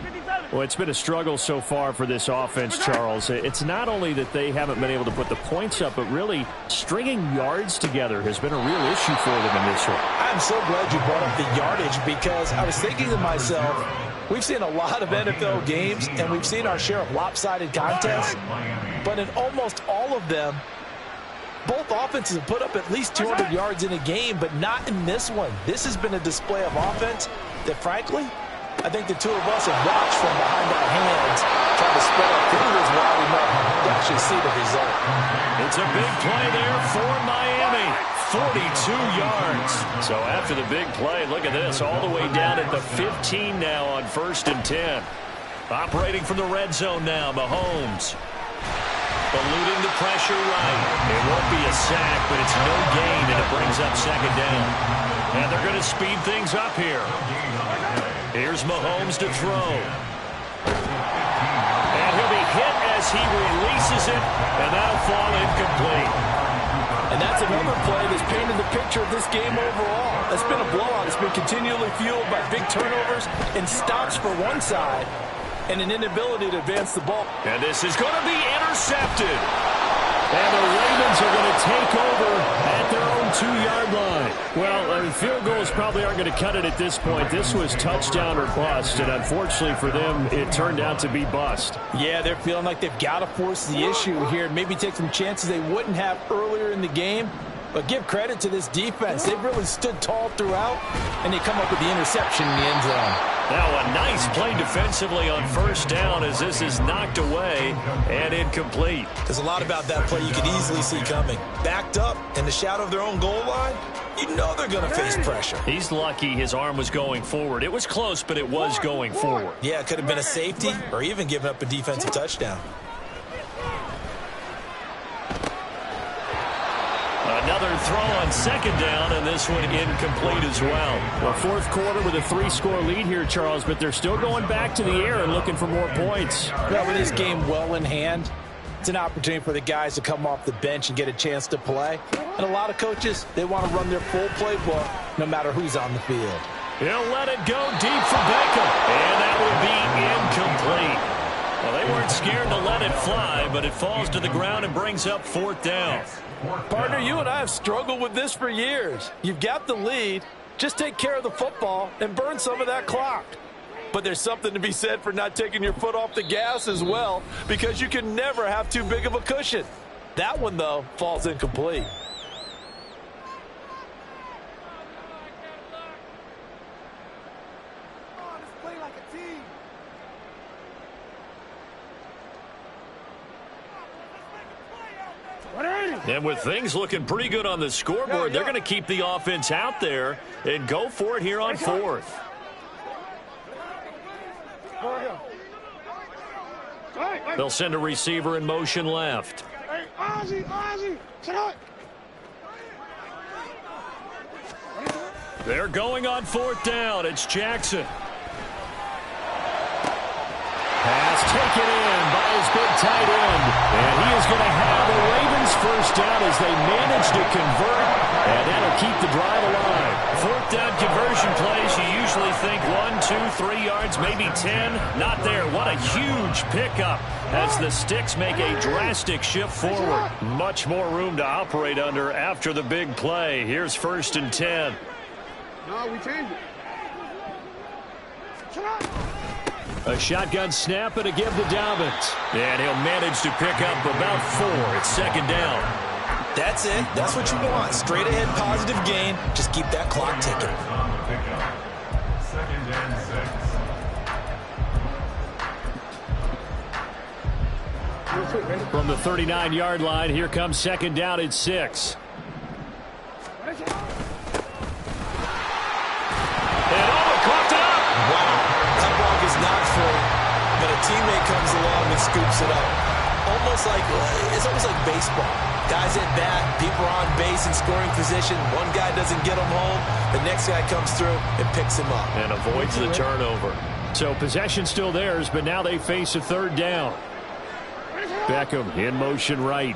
Well, it's been a struggle so far for this offense, Charles. It's not only that they haven't been able to put the points up, but really stringing yards together has been a real issue for them in this one. I'm so glad you brought up the yardage because I was thinking to myself, we've seen a lot of NFL games and we've seen our share of lopsided contests, but in almost all of them, both offenses have put up at least 200 yards in a game, but not in this one. This has been a display of offense that, frankly, I think the two of us have watched from behind our hands, trying to spread our fingers wide enough to actually see the result. It's a big play there for Miami. 42 yards. So after the big play, look at this, all the way down at the 15 now on 1st and 10. Operating from the red zone now, Mahomes. Eluding the pressure right. It won't be a sack, but it's no gain, and it brings up 2nd down. And they're going to speed things up here. Here's Mahomes to throw. And he'll be hit as he releases it, and that'll fall incomplete. And that's another play that's painted the picture of this game overall. It's been a blowout. It's been continually fueled by big turnovers and stops for one side, and an inability to advance the ball. And this is going to be intercepted. And the Ravens are going to take over at their own 2-yard line. Well, field goals probably aren't going to cut it at this point. This was touchdown or bust, and unfortunately for them, it turned out to be bust. Yeah, they're feeling like they've got to force the issue here and maybe take some chances they wouldn't have earlier in the game. But give credit to this defense. They've really stood tall throughout, and they come up with the interception in the end zone. Now a nice play defensively on 1st down as this is knocked away and incomplete. There's a lot about that play you could easily see coming. Backed up in the shadow of their own goal line, you know they're going to face pressure. He's lucky his arm was going forward. It was close, but it was going forward. Yeah, it could have been a safety or even given up a defensive touchdown. Another throw on 2nd down, and this one incomplete as well. Well, 4th quarter with a 3-score lead here, Charles, but they're still going back to the air and looking for more points. Well, with this game well in hand, it's an opportunity for the guys to come off the bench and get a chance to play. And a lot of coaches, they want to run their full playbook no matter who's on the field. He'll let it go deep for Beckham, and that will be incomplete. Well, they weren't scared to let it fly, but it falls to the ground and brings up 4th down. Partner, you and I have struggled with this for years. You've got the lead. Just take care of the football and burn some of that clock. But there's something to be said for not taking your foot off the gas as well, because you can never have too big of a cushion. That one, though, falls incomplete. And with things looking pretty good on the scoreboard, they're going to keep the offense out there and go for it here on fourth. They'll send a receiver in motion left. They're going on fourth down. It's Jackson. Pass taken in by his big tight end. And he is going to have the Ravens first down as they manage to convert. And that'll keep the drive alive. Fourth down conversion plays, you usually think 1, 2, 3 yards, maybe 10. Not there. What a huge pickup as the sticks make a drastic shift forward. Much more room to operate under after the big play. Here's 1st and 10. No, we changed it. A shotgun snap and a give to Dobbins. And he'll manage to pick up about 4. It's 2nd down. That's it. That's what you want. Straight ahead positive gain. Just keep that clock ticking. 2nd and 6. From the 39-yard line, here comes 2nd down at 6. Not free, but a teammate comes along and scoops it up. It's almost like baseball. Guys at bat, people are on base in scoring position. One guy doesn't get him home. The next guy comes through and picks him up. And avoids the turnover. So possession still theirs, but now they face a 3rd down. Beckham in motion right.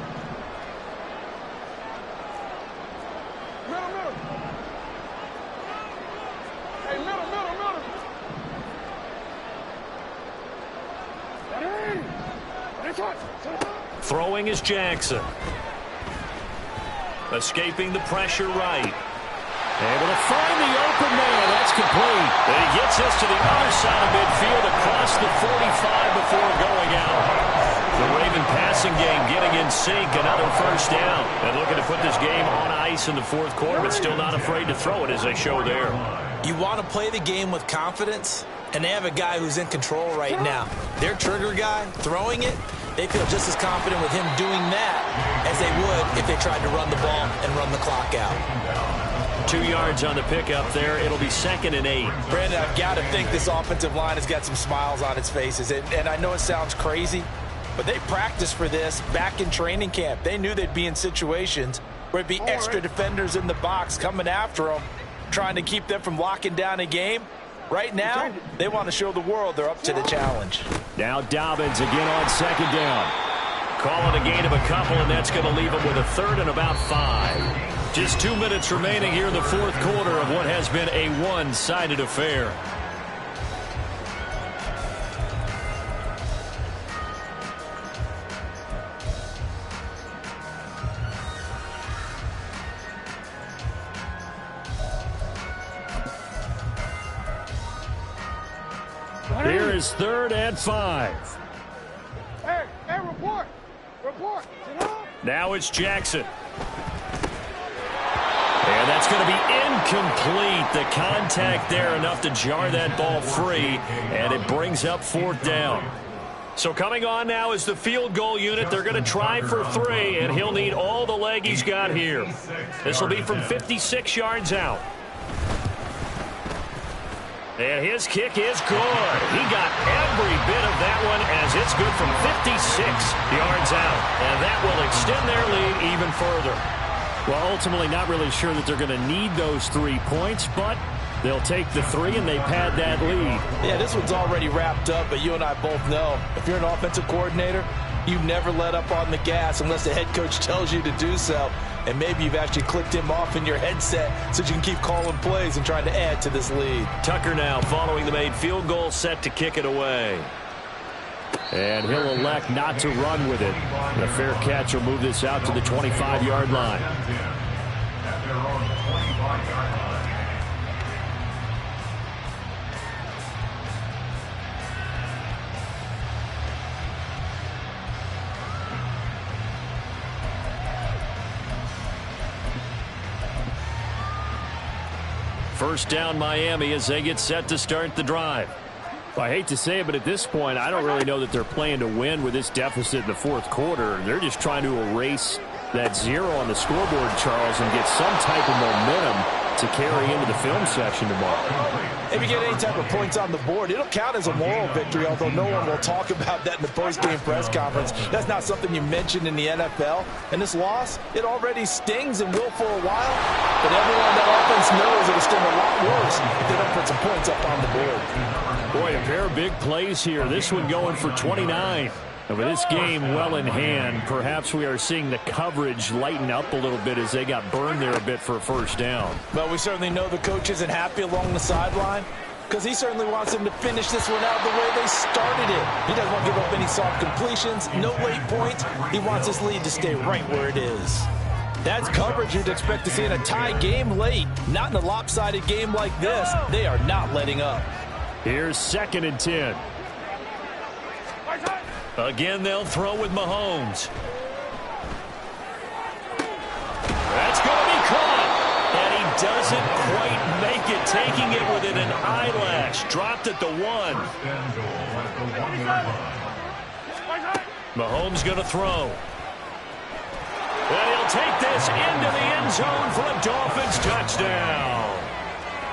Throwing is Jackson. Escaping the pressure right. Able to find the open man. That's complete. And he gets us to the other side of midfield across the 45 before going out. The Raven passing game getting in sync. Another 1st down. And looking to put this game on ice in the 4th quarter, but still not afraid to throw it as they show there. You want to play the game with confidence, and they have a guy who's in control right now. Their trigger guy throwing it, they feel just as confident with him doing that as they would if they tried to run the ball and run the clock out. 2 yards on the pickup there. It'll be 2nd and 8. Brandon, I've got to think this offensive line has got some smiles on its faces. And I know it sounds crazy, but they practiced for this back in training camp. They knew they'd be in situations where it'd be extra defenders in the box coming after them, trying to keep them from locking down a game. Right now, they want to show the world they're up to the challenge. Now Dobbins again on 2nd down. Calling a gain of a couple, and that's going to leave them with a 3rd and about 5. Just 2 minutes remaining here in the 4th quarter of what has been a one-sided affair. Here is 3rd and 5. Hey, report. Now it's Jackson. And that's going to be incomplete. The contact there enough to jar that ball free, and it brings up 4th down. So coming on now is the field goal unit. They're going to try for 3, and he'll need all the leg he's got here. This will be from 56 yards out. And his kick is good. He got every bit of that one as it's good from 56 yards out. And that will extend their lead even further. Well, ultimately not really sure that they're going to need those 3 points, but they'll take the 3 and they pad that lead. Yeah, this one's already wrapped up, but you and I both know if you're an offensive coordinator, you never let up on the gas unless the head coach tells you to do so. And maybe you've actually clicked him off in your headset so you can keep calling plays and trying to add to this lead. Tucker now following the made field goal, set to kick it away. And he'll elect not to run with it. And a fair catch will move this out to the 25-yard line. At their own 25-yard line. First down Miami as they get set to start the drive. I hate to say it, but at this point, I don't really know that they're playing to win with this deficit in the 4th quarter. They're just trying to erase that 0 on the scoreboard, Charles, and get some type of momentum to carry into the film session tomorrow. If you get any type of points on the board, it'll count as a moral victory, although no one will talk about that in the post-game press conference. That's not something you mentioned in the NFL. And this loss, it already stings and will for a while, but everyone on that offense knows it'll sting a lot worse if they don't put some points up on the board. Boy, a pair of big plays here. This one going for 29. And with this game well in hand, perhaps we are seeing the coverage lighten up a little bit as they got burned there a bit for a first down. But we certainly know the coach isn't happy along the sideline because he certainly wants them to finish this one out the way they started it. He doesn't want to give up any soft completions, no late points. He wants his lead to stay right where it is. That's coverage you'd expect to see in a tie game late. Not in a lopsided game like this. They are not letting up. Here's 2nd and 10. Again, they'll throw with Mahomes. That's going to be caught. And he doesn't quite make it, taking it within an eyelash. Dropped at the 1. Mahomes going to throw. And he'll take this into the end zone for a Dolphins touchdown.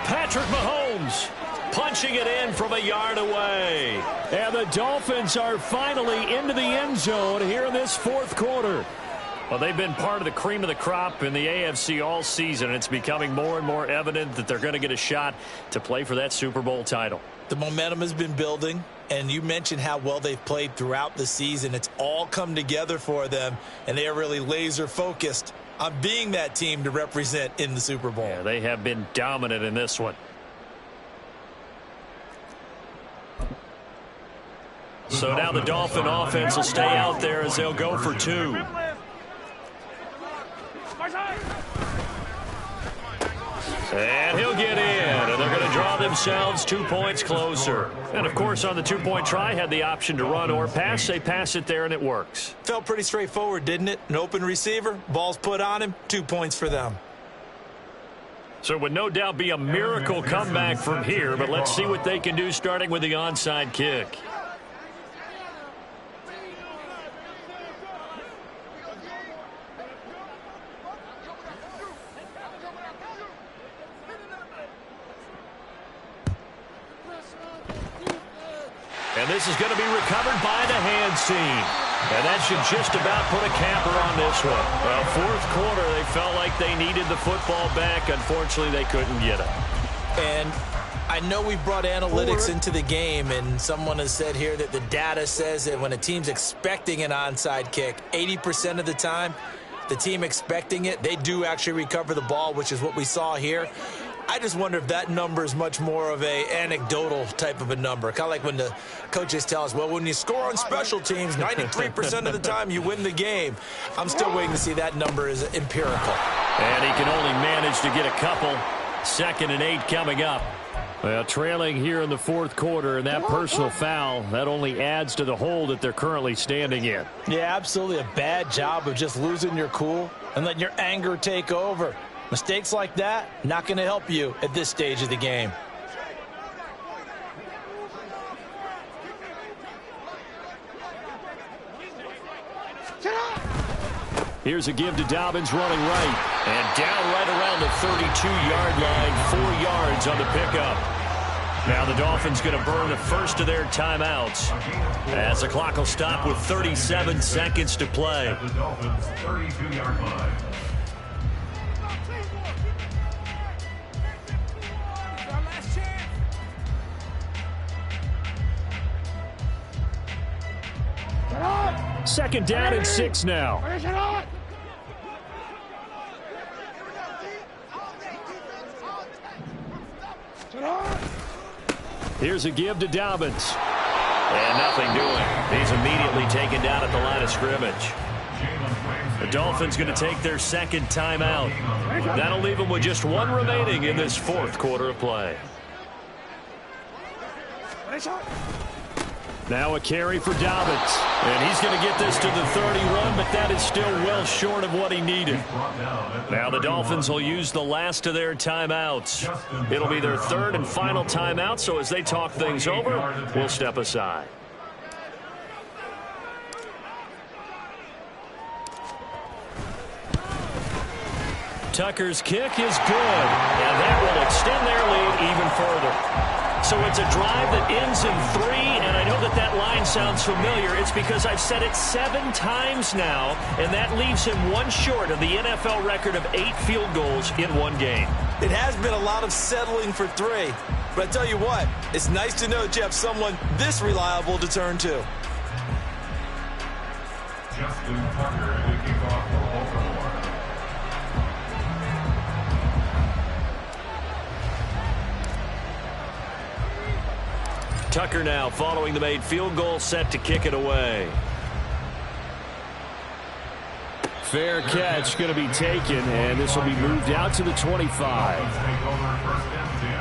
Patrick Mahomes punching it in from a yard away. And the Dolphins are finally into the end zone here in this 4th quarter. Well, they've been part of the cream of the crop in the AFC all season. It's becoming more and more evident that they're going to get a shot to play for that Super Bowl title. The momentum has been building, and you mentioned how well they've played throughout the season. It's all come together for them, and they are really laser-focused on being that team to represent in the Super Bowl. Yeah, they have been dominant in this one. So now the Dolphin offense will stay out there as they'll go for 2. And he'll get in, and they're going to draw themselves 2 points closer. And, of course, on the 2-point try, had the option to run or pass. They pass it there, and it works. Felt pretty straightforward, didn't it? An open receiver, ball's put on him, 2 points for them. So it would no doubt be a miracle comeback from here, but let's see what they can do starting with the onside kick. And this is going to be recovered by the hands team. And that should just about put a capper on this one. Well, 4th quarter, they felt like they needed the football back. Unfortunately, they couldn't get it. And I know we brought analytics into the game, and someone has said here that the data says that when a team's expecting an onside kick, 80% of the time, the team expecting it, they do actually recover the ball, which is what we saw here. I just wonder if that number is much more of a anecdotal type of a number. Kind of like when the coaches tell us, well, when you score on special teams, 93% of the time you win the game. I'm still waiting to see that number is empirical. And he can only manage to get a couple. 2nd and 8 coming up. Well, trailing here in the 4th quarter, and that personal foul, that only adds to the hole that they're currently standing in. Yeah, absolutely a bad job of just losing your cool and letting your anger take over. Mistakes like that, not going to help you at this stage of the game. Here's a give to Dobbins running right. And down right around the 32-yard line, 4 yards on the pickup. Now the Dolphins going to burn the first of their timeouts as the clock will stop with 37 seconds to play. At the Dolphins' 32-yard line. Second down and 6 now. Here's a give to Dobbins. And nothing doing. He's immediately taken down at the line of scrimmage. The Dolphins going to take their 2nd timeout. That'll leave them with just 1 remaining in this 4th quarter of play. Now a carry for Dobbins. And he's going to get this to the 31, but that is still well short of what he needed. Now the Dolphins will use the last of their timeouts. It'll be their 3rd and final timeout, so as they talk things over, we'll step aside. Tucker's kick is good, and that will extend their lead even further. So it's a drive that ends in 3, and I know that that line sounds familiar. It's because I've said it 7 times now, and that leaves him 1 short of the NFL record of 8 field goals in 1 game. It has been a lot of settling for 3, but I tell you what, it's nice to know that you have someone this reliable to turn to. Justin Tucker to kick off for Baltimore. Tucker now following the made field goal, set to kick it away. Fair catch going to be taken, and this will be moved out to the 25. Take over first and 10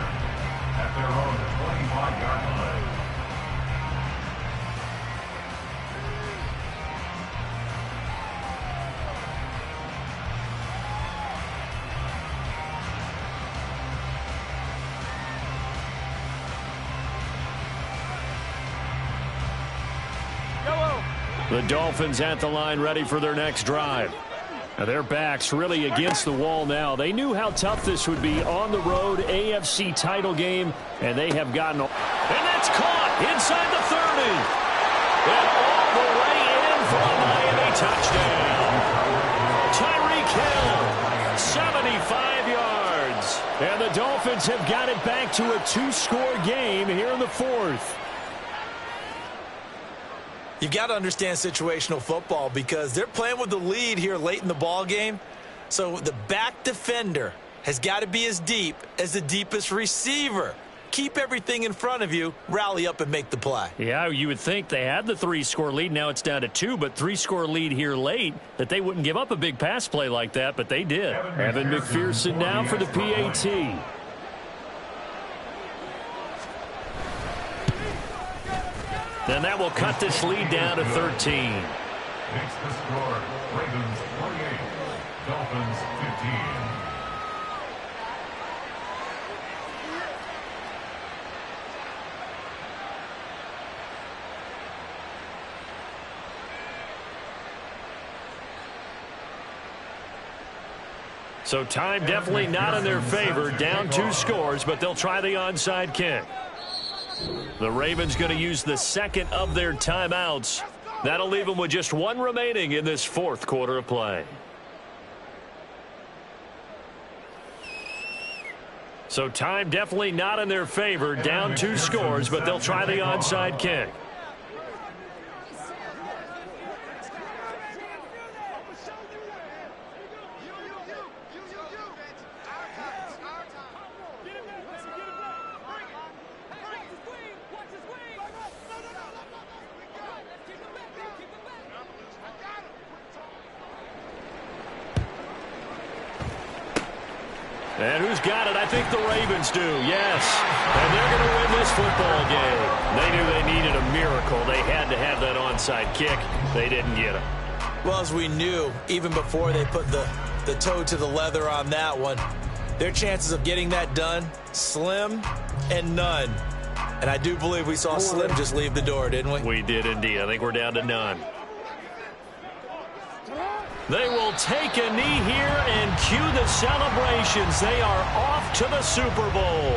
at their own 25-yard line. The Dolphins at the line, ready for their next drive. Now their backs really against the wall now. They knew how tough this would be on the road, AFC title game, and they have gotten... And that's caught inside the 30. And all the way in for a Miami touchdown. Tyreek Hill, 75 yards. And the Dolphins have got it back to a 2-score game here in the 4th. You've got to understand situational football because they're playing with the lead here late in the ball game. So the back defender has got to be as deep as the deepest receiver. Keep everything in front of you, rally up and make the play. Yeah, you would think they had the 3-score lead. Now it's down to 2, but 3-score lead here late, that they wouldn't give up a big pass play like that, but they did. Evan McPherson now for the PAT. Then that will cut this lead down to 13. Makes the score Ravens 48, Dolphins 15. So time definitely not in their favor. Down 2 scores, but they'll try the onside kick. The Ravens going to use the second of their timeouts. That'll leave them with just 1 remaining in this 4th quarter of play. So time definitely not in their favor. Down 2 scores, but they'll try the onside kick. And who's got it? I think the Ravens do, yes. And they're going to win this football game. They knew they needed a miracle. They had to have that onside kick. They didn't get it. Well, as we knew, even before they put the toe to the leather on that one, their chances of getting that done, slim and none. And I do believe we saw Slim just leave the door, didn't we? We did indeed. I think we're down to none. They will take a knee here and cue the celebrations. They are off to the Super Bowl.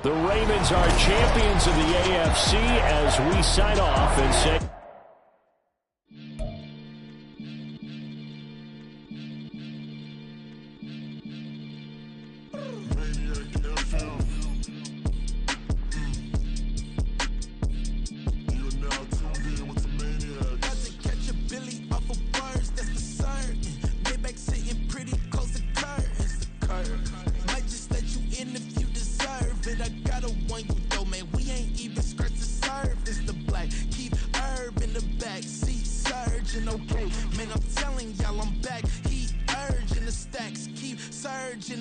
The Ravens are champions of the AFC as we sign off and say...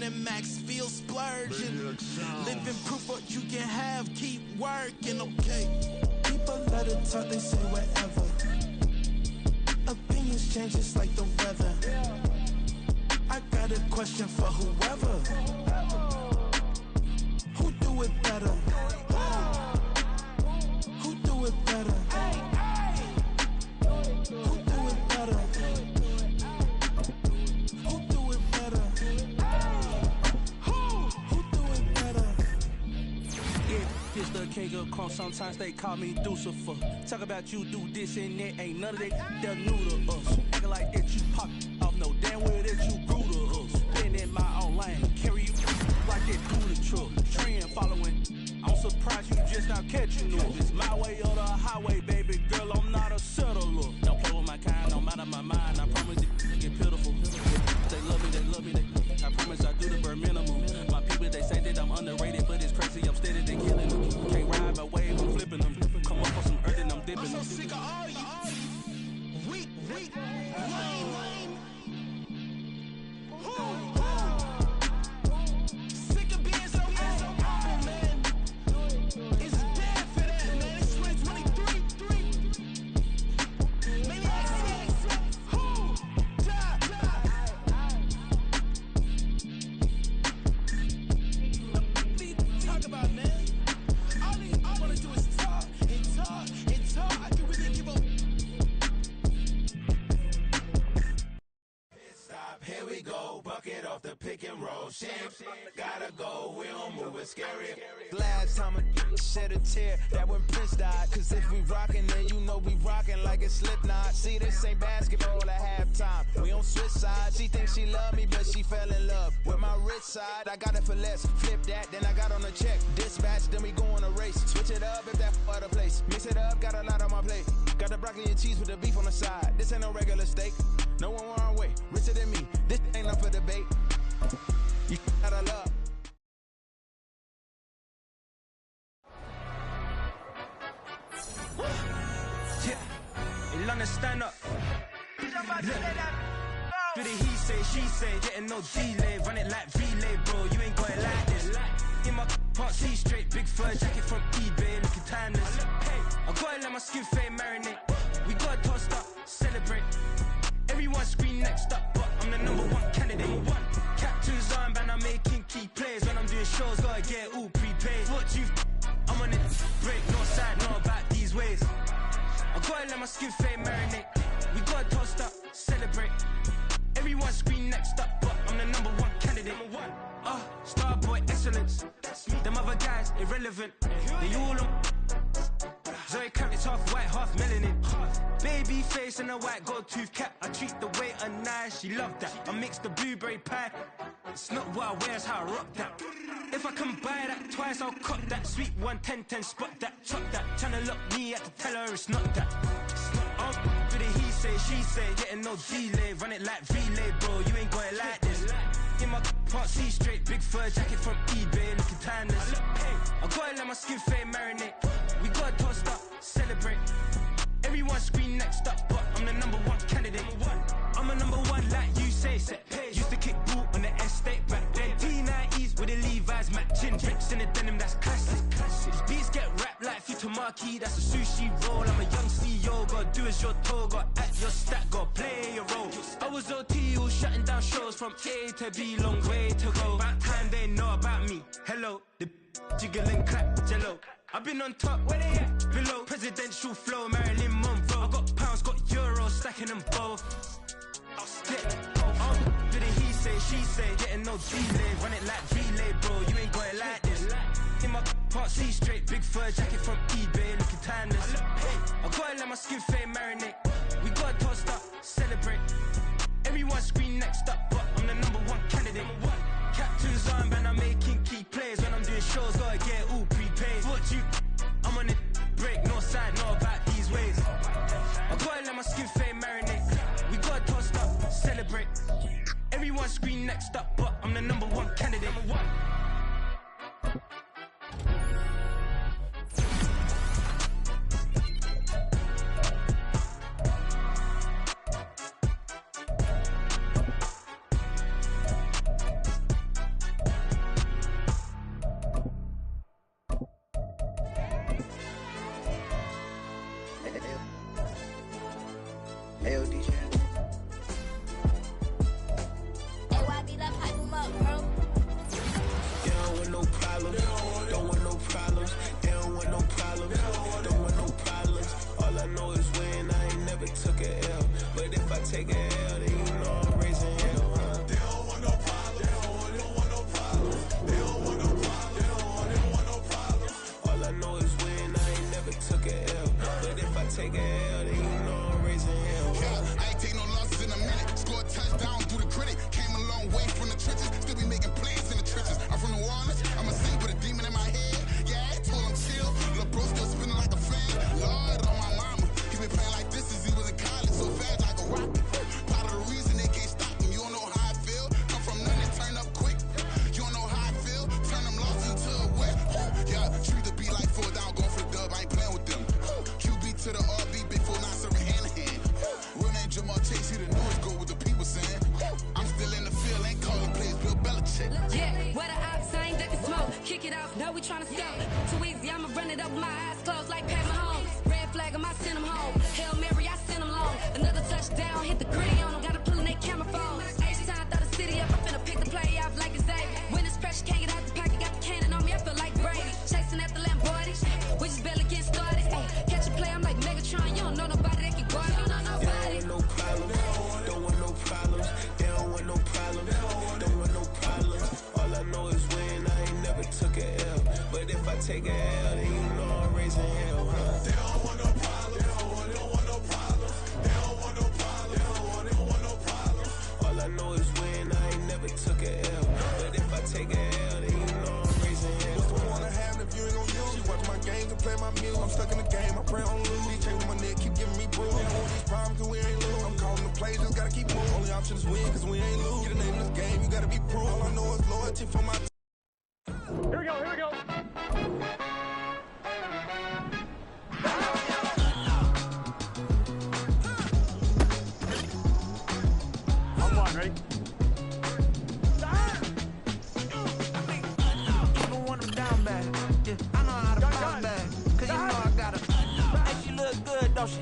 and max, feel splurging. Living proof what you can have, keep working, okay. People let it talk, they say whatever. Opinions change just like the weather. I got a question for whoever. Who do it better? Who do it better? Who do it better? Who do it better? Who do it better? Yeah, this the king of crunk. Sometimes they call me Lucifer. Talk about you do this and that. Ain't none of that. They're new to us. Acting like that you pop off. No damn well that you grew to us. Been in my own lane. Carry you like that through the truck. Trend following. I'm surprised you just not catching up. It's my way or the highway, baby girl. I'm not a settler. Don't play with my kind. I'm out of my mind. I promise it get pitiful. They love me, they love me. I promise I do the bare minimum. My people, they say that I'm underrated, but it's crazy. I'm steady, they killing them. Can't ride my wave, I'm flipping them. Come up on some earth and I'm dipping them. I'm so sick of all you weak, lame. Sick of being so humble, man. It's dead for that, man. It's 2023. Maniacs, who? Die. What are you talking about, man? All I wanna do is talk and talk and talk. I can really give up. Stop, here we go, bucket off the pick and roll. Shit, gotta go, we don't move it scary. Last time a shed a tear, that when Prince died. Cause if we rockin', then you know we rockin' like a Slipknot. See, this ain't basketball at halftime. We on switch sides. She thinks she love me, but she fell in love with my rich side. I got it for less, flip that, then I got on a check. Dispatch, then we go on a race. Switch it up if that other place. Mix it up, got a lot on my plate. Got the broccoli and cheese with the beef on the side. This ain't no regular steak. No one wrong way, richer than me. This ain't up for debate. You gotta love. Yeah, in London, stand up. Do the he say, she say, getting no delay. Run it like relay, bro. You ain't got it like this. In my part C straight, big fur jacket from eBay, looking timeless. I gotta let my skin fade marinate. We gotta toast up, celebrate. Everyone scream next up, but I'm the #1 candidate. Captain's armband, I'm making key plays. When I'm doing shows, gotta get all prepaid. What you I'm on it, break, no side, not about these ways. I gotta let my skin fade marinate. We gotta toast up, celebrate. Everyone scream next up, but I'm the #1 candidate. Starboy excellence. Them other guys irrelevant. They all on. Zoe Kravitz half white, half melanin. Baby face and a white gold tooth cap. I treat the waiter nice, she love that. I mix the blueberry pie. It's not what I wear, it's how I rock that. If I can buy that twice, I'll cut that. Sweet 110, spot that, chop that. Tryna lock me at to tell her it's not that. Do the he say, she say, getting no delay. Run it like relay, bro, you ain't got it like this. In my part C straight, big fur jacket from eBay, looking timeless. I gotta let my skin fade marinate. We gotta toast up, celebrate. Everyone scream next up, but I'm the #1 candidate. I'm a #1 like you say, set pace. Used to kick boot on the estate back then. T90s with the Levi's matching. Bricks in the denim, that's classic. These beats get wrapped like Futamaki, that's a sushi roll. I'm a young CEO, gotta do as you're told. Gotta act your stat, gotta play your role. I was OT, all shutting down shows from A to B, long way to go. About time they know about me. Hello, the jiggle and clap, jello. I've been on top, where they at? Below, presidential flow, Marilyn Monroe. I got pounds, got euros, stacking them both. Do the he say, she say, getting no delay. Run it like relay, bro, you ain't got it like this. In my part C straight, big fur jacket from eBay, looking timeless. I gotta let my skin fade marinate. We gotta toast up, celebrate. Everyone scream next up, but I'm the #1 candidate. Captain's armband, I'm making key plays. When I'm doing shows, gotta get all prepaid. What you I'm on it, break, no side, not about these ways. I gotta let my skin fade marinate. We gotta toast up, celebrate. Everyone scream next up, but I'm the #1 candidate. kick it off. No, we tryna stop. Too easy, I'ma run it up with my eyes closed like Pat Mahomes. Red flag, I send them home. Hail Mary, I send them long. Another touchdown, hit the gritty on them. Gotta pull in their camera phones. H-time, throw the city up. I'm finna pick the play off like it's David. When it's pressure, can't get out the pocket. Got the cannon on me, I feel like Brady. Chasing at the Lamborghini. We just barely get started. Ay, catch a play, I'm like Megatron. You don't know nobody that can guard it. You know nobody. Don't want no problems. Don't want no problems. They don't want no problems. Don't want no problems. All I know is win. I ain't never took a L. But if I take a L, then you know I'm raising hell, huh? They don't want no problems. They don't want no problems. They don't want no problems. They don't want no problems. All I know is win. I ain't never took a L. But if I take a L, then you know I'm raising hell. What's the point of having if you ain't gon' use? She watch my games and play my music. I'm stuck in the game. I pray on lose. These chains on my neck keep giving me bruise. Ain't want these problems 'cause we ain't lose. I'm calling the plays, just gotta keep moving. Only option is win 'cause we ain't lose. Get a name in this game, you gotta be proof. All I know is loyalty for my. Here we go, here we go. On one, ready? Even when I'm down bad, yeah, I know how to bounce back. 'Cause you know I got her. And she look good, don't she?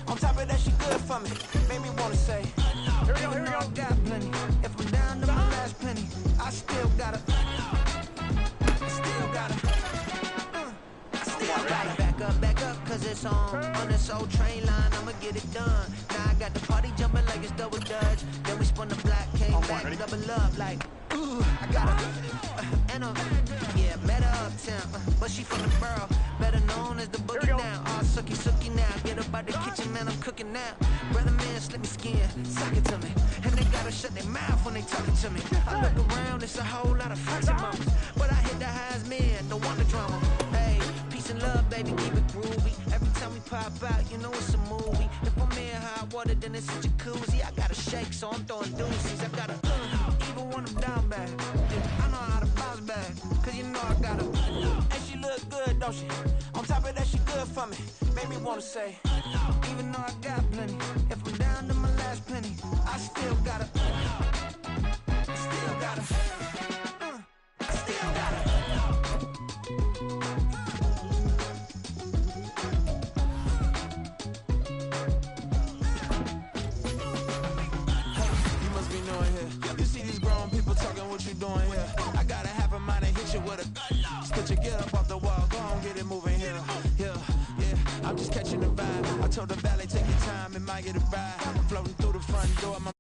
On top of that, she good for me. Made me wanna say, Here we go, here we even though I go. got plenty. If I'm down to my last penny, I still got her. Still got her. Still got her. Back up, 'cause it's on this old train line, I'ma get it done. Now I got the party jumping like it's double dutch. Then we spun the block, came back, double up like, ooh, I got her. And yeah, met her uptown, but she from the borough, better known as the boogie down. All sucky now, get up out the kitchen, man, I'm cooking now. Brother man, slip me skin, suck it to me. And they gotta shut their mouth when they talking to me. I look around, it's a whole lot of foxy mamas, but I hit the highs, man, don't want the drama. Hey, peace and love, baby, keep it groovy. Every time we pop out, you know it's a movie. If I'm in hot water, then it's a jacuzzi. I gotta shake, so I'm throwing deuces. I gotta, even when I'm down bad, yeah, I know how to bounce back, 'cause you know I got her. And she look good, don't she? On top of that, she good for me. Made me wanna say, even though I got plenty, if I'm down to my last penny, I still got her. Still got her. I still got her. You must be knowing here. You see these grown people talking, what you doing here? I gotta have a mind and hit you with a spit your get up off the wall, go on, get it moving here. Yeah, I'm just catching the vibe. I told the valet, take your time, it might get a ride.